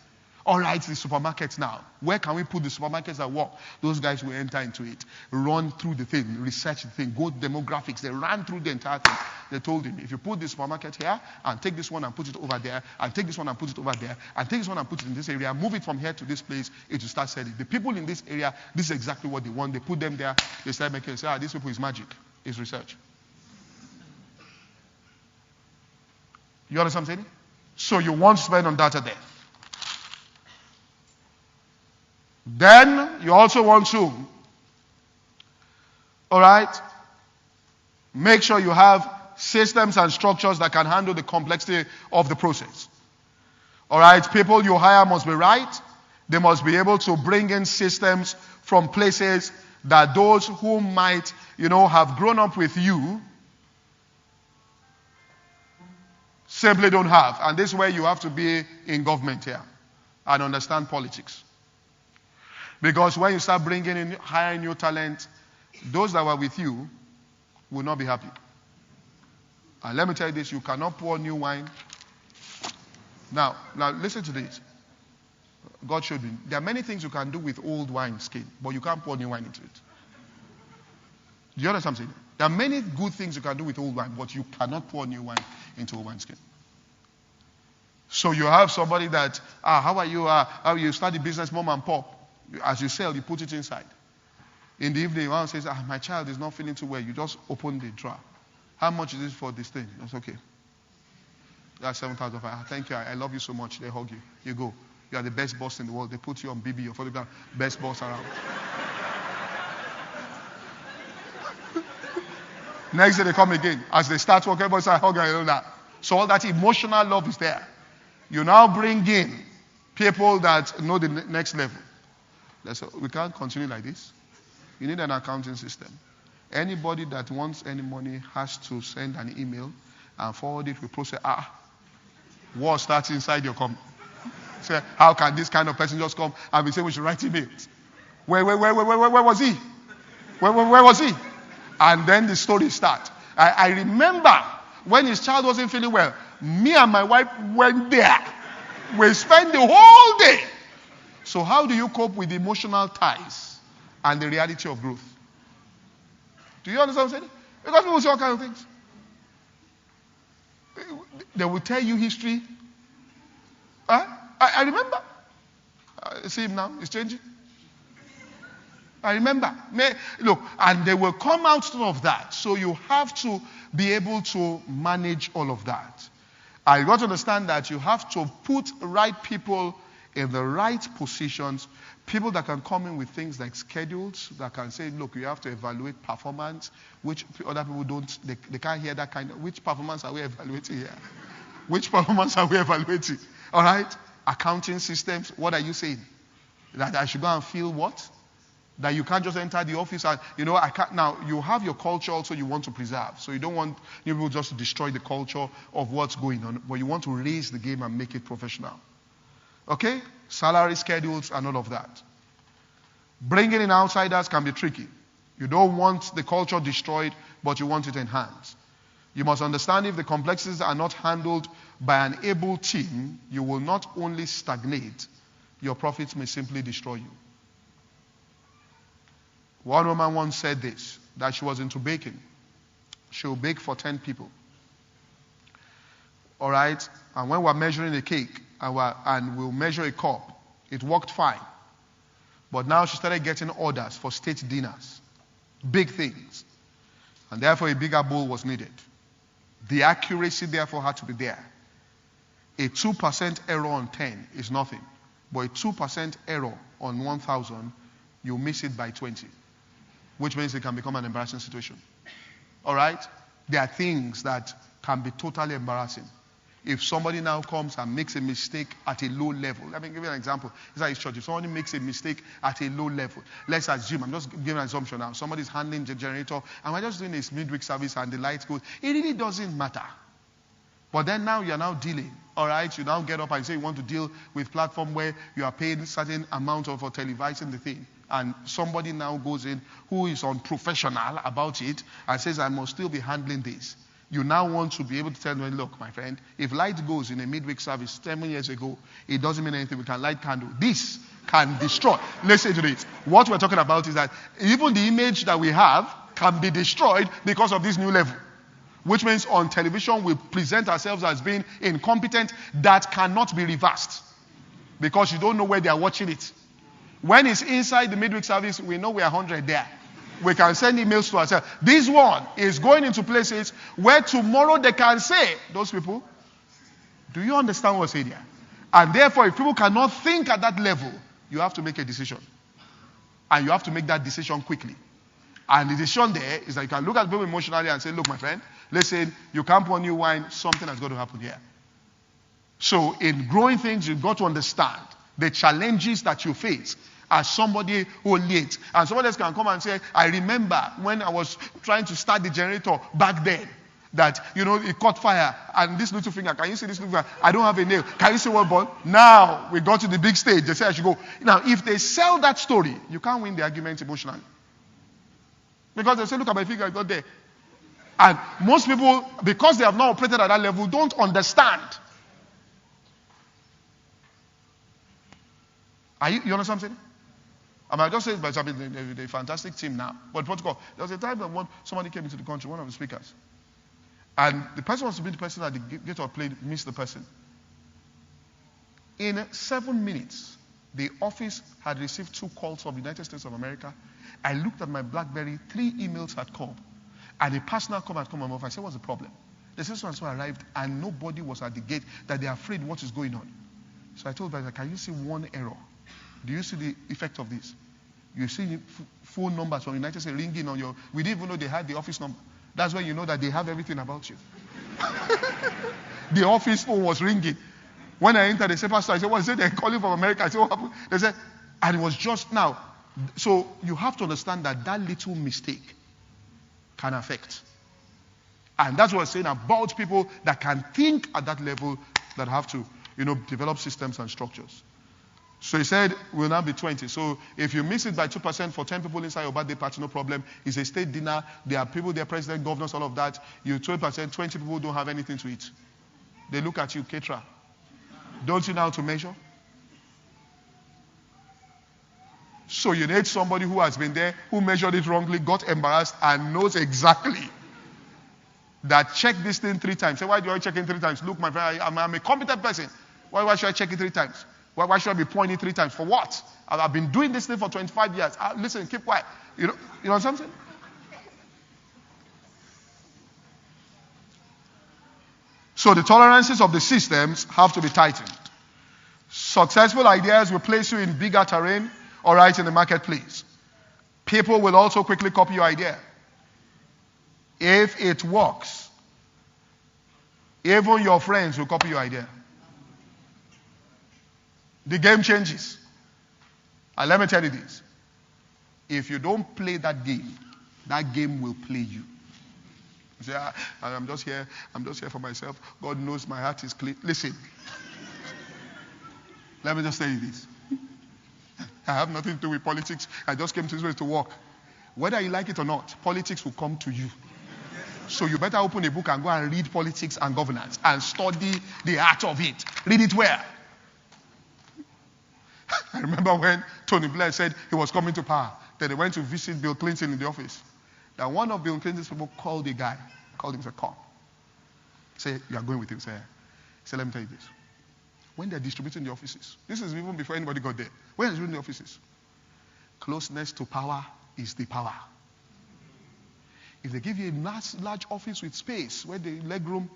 All right, the supermarkets now. Where can we put the supermarkets that work? Those guys will enter into it, run through the thing, research the thing, go demographics. They ran through the entire thing. They told him, if you put this supermarket here, and take this one and put it over there, and take this one and put it over there, and take this one and put it in this area, move it from here to this place, it will start selling. The people in this area, this is exactly what they want. They put them there, they start making it, say, these people is magic. It's research. You understand what I'm saying? So you want to spend on data there. Then you also want to, all right, make sure you have systems and structures that can handle the complexity of the process. All right, people you hire must be right. They must be able to bring in systems from places that those who might, have grown up with you simply don't have. And this is where you have to be in government here and understand politics. Because when you start bringing in, hiring new talent, those that were with you will not be happy. And let me tell you this, you cannot pour new wine. Now listen to this. God showed me. There are many things you can do with old wine skin, but you can't pour new wine into it. Do you understand what I'm saying? There are many good things you can do with old wine, but you cannot pour new wine into old wine skin. So you have somebody that, how are you? How you start the business, mom and pop. As you sell, you put it inside. In the evening, one says, my child is not feeling too well. You just open the drawer. How much is this for this thing? That's okay. That's 7,000. Thank you. I love you so much. They hug you. You go. You are the best boss in the world. They put you on BB, your photograph, best boss around. Next day they come again. As they start working, everybody start hugging and all that. So all that emotional love is there. You now bring in people that know the next level. We can't continue like this. You need an accounting system. Anybody that wants any money has to send an email and forward it with process. War starts inside your company. Say, how can this kind of person just come and be saying we should write emails? Where was he? Where was he? And then the story starts. I remember when his child wasn't feeling well, me and my wife went there. We spent the whole day. So how do you cope with emotional ties and the reality of growth? Do you understand what I'm saying? Because people say all kinds of things. They will tell you history. I remember. See him now, he's changing. I remember. Look, and they will come out of that. So you have to be able to manage all of that. I got to understand that you have to put right people in the right positions. People that can come in with things like schedules, that can say, look, you have to evaluate performance, which other people don't, they can't hear that kind of, which performance are we evaluating here? Which performance are we evaluating? All right? Accounting systems, what are you saying? That I should go and feel what? That you can't just enter the office and, I can't. Now, you have your culture also you want to preserve. So you don't want new people just to destroy the culture of what's going on, but you want to raise the game and make it professional. Okay? Salary schedules and all of that. Bringing in outsiders can be tricky. You don't want the culture destroyed, but you want it enhanced. You must understand if the complexities are not handled by an able team, you will not only stagnate, your profits may simply destroy you. One woman once said this, that she was into baking. She'll bake for 10 people. All right? And when we're measuring a cake, and we'll measure a cup, it worked fine. But now she started getting orders for state dinners. Big things. And therefore a bigger bowl was needed. The accuracy therefore had to be there. A 2% error on 10 is nothing. But a 2% error on 1,000, you miss it by 20. Which means it can become an embarrassing situation. All right? There are things that can be totally embarrassing. If somebody now comes and makes a mistake at a low level. Let me give you an example. It's like church. If somebody makes a mistake at a low level, let's assume, I'm just giving an assumption now. Somebody's handling the generator and we're just doing this midweek service and the light goes. It really doesn't matter. But then now you're now dealing. All right? You now get up and say you want to deal with platform where you are paying certain amount for televising the thing. And somebody now goes in who is unprofessional about it and says, I must still be handling this. You now want to be able to tell them, look, my friend, if light goes in a midweek service 10 years ago, it doesn't mean anything. We can light candle. This can destroy. Listen to this. What we're talking about is that even the image that we have can be destroyed because of this new level. Which means on television we present ourselves as being incompetent. That cannot be reversed. Because you don't know where they are watching it. When it's inside the midweek service, we know we are 100 there. We can send emails to ourselves. This one is going into places where tomorrow they can say, those people, do you understand what's in here? And therefore, if people cannot think at that level, you have to make a decision. And you have to make that decision quickly. And the decision there is that you can look at people emotionally and say, look, my friend, listen, you can't pour new wine, something has got to happen here. So in growing things, you've got to understand the challenges that you face as somebody who leads. And somebody else can come and say, I remember when I was trying to start the generator back then, that, it caught fire. And this little finger, can you see this little finger? I don't have a nail. Can you see what ball? Now, we got to the big stage. They say I should go. Now, if they sell that story, you can't win the argument emotionally. Because they say, look at my finger, it's not there. And most people, because they have not operated at that level, don't understand. You understand what I'm saying? I might just say, but they're a fantastic team now. But protocol, there was a time that somebody came into the country, one of the speakers, and the person wants to be the person at the gate of plane, missed the person. In 7 minutes, the office had received 2 calls from the United States of America. I looked at my BlackBerry, 3 emails had come. And a personal call had come on my office. I said, what's the problem? The so arrived and nobody was at the gate, that they're afraid what is going on. So I told them, can you see one error? Do you see the effect of this? You see phone numbers from the United States ringing on your... We didn't even know they had the office number. That's when you know that they have everything about you. The office phone was ringing. When I entered, they said, Pastor, I said, what is it? They're calling from America. I said, what happened? They said, and it was just now. So you have to understand that little mistake can affect. And that's what I'm saying about people that can think at that level, that have to, develop systems and structures. So he said, we'll now be 20. So if you miss it by 2% for 10 people inside your birthday party, no problem. It's a state dinner. There are people there, president, governors, all of that. You 12%, 20 people don't have anything to eat. They look at you, caterer. Don't you know how to measure? So you need somebody who has been there, who measured it wrongly, got embarrassed, and knows exactly that check this thing 3 times. Say, why do I check it 3 times? Look, my friend, I'm a competent person. Why should I check it 3 times? Why should I be pointing 3 times? For what? I've been doing this thing for 25 years. Listen, keep quiet. You know something? So the tolerances of the systems have to be tightened. Successful ideas will place you in bigger terrain, all right, in the marketplace. People will also quickly copy your idea. If it works, even your friends will copy your idea. The game changes. And let me tell you this. If you don't play that game will play you. You say, I'm just here for myself. God knows my heart is clean. Listen. Let me just tell you this. I have nothing to do with politics. I just came to this place to work. Whether you like it or not, politics will come to you. So you better open a book and go and read politics and governance and study the art of it. Read it where? I remember when Tony Blair said he was coming to power. Then they went to visit Bill Clinton in the office. Then one of Bill Clinton's people called a guy. Called him, said, come. Say, you are going with him. Say, let me tell you this. When they're distributing the offices, this is even before anybody got there. When they're distributing the offices, closeness to power is the power. If they give you a large office with space, where the leg room,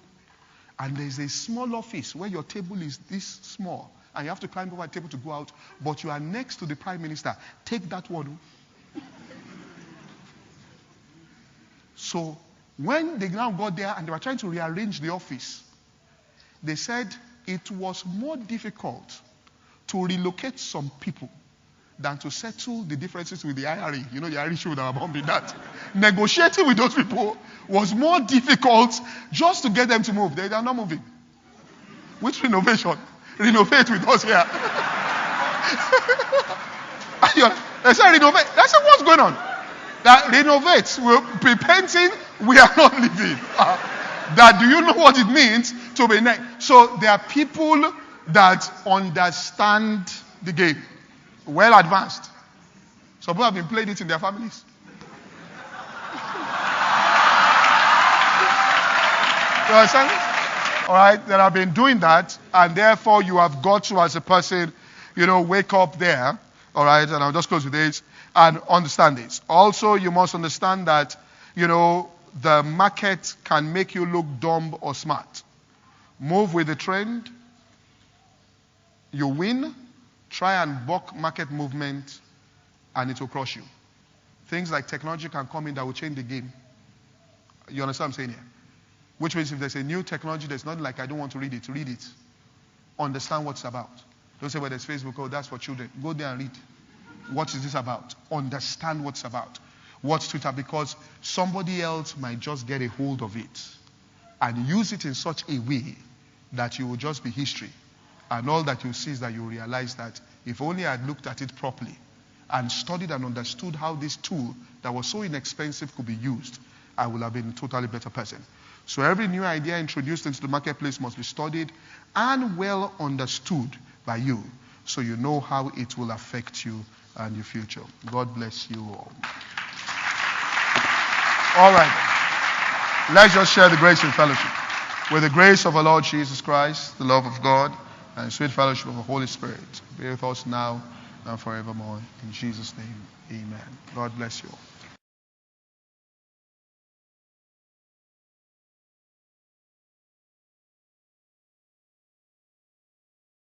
and there's a small office where your table is this small, and you have to climb over a table to go out, but you are next to the prime minister, take that one. So when they now got there and they were trying to rearrange the office, they said it was more difficult to relocate some people than to settle the differences with the IRA. You know, the Irish would have bombed that. Negotiating with those people was more difficult just to get them to move. They are not moving. Which renovation? Renovate with us here. They said renovate. I said, what's going on? That renovate, we'll be painting, we are not living. That do you know what it means to be next? So there are people that understand the game. Well advanced. Some people have been playing it in their families. You understand? All right, that have been doing that, and therefore you have got to, as a person, wake up there. All right, and I'll just close with this and understand this. Also, you must understand that, the market can make you look dumb or smart. Move with the trend. You win. Try and buck market movement, and it will crush you. Things like technology can come in that will change the game. You understand what I'm saying here? Which means if there's a new technology, there's nothing like I don't want to read it. Read it. Understand what it's about. Don't say, well, there's Facebook, oh, that's for children. Go there and read. What is this about? Understand what's about. What's Twitter? Because somebody else might just get a hold of it and use it in such a way that you will just be history. And all that you see is that you realize that if only I had looked at it properly and studied and understood how this tool that was so inexpensive could be used, I would have been a totally better person. So every new idea introduced into the marketplace must be studied and well understood by you, so you know how it will affect you and your future. God bless you all. All right. Let's just share the grace and fellowship. With the grace of our Lord Jesus Christ, the love of God, and the sweet fellowship of the Holy Spirit be with us now and forevermore. In Jesus' name, amen. God bless you all.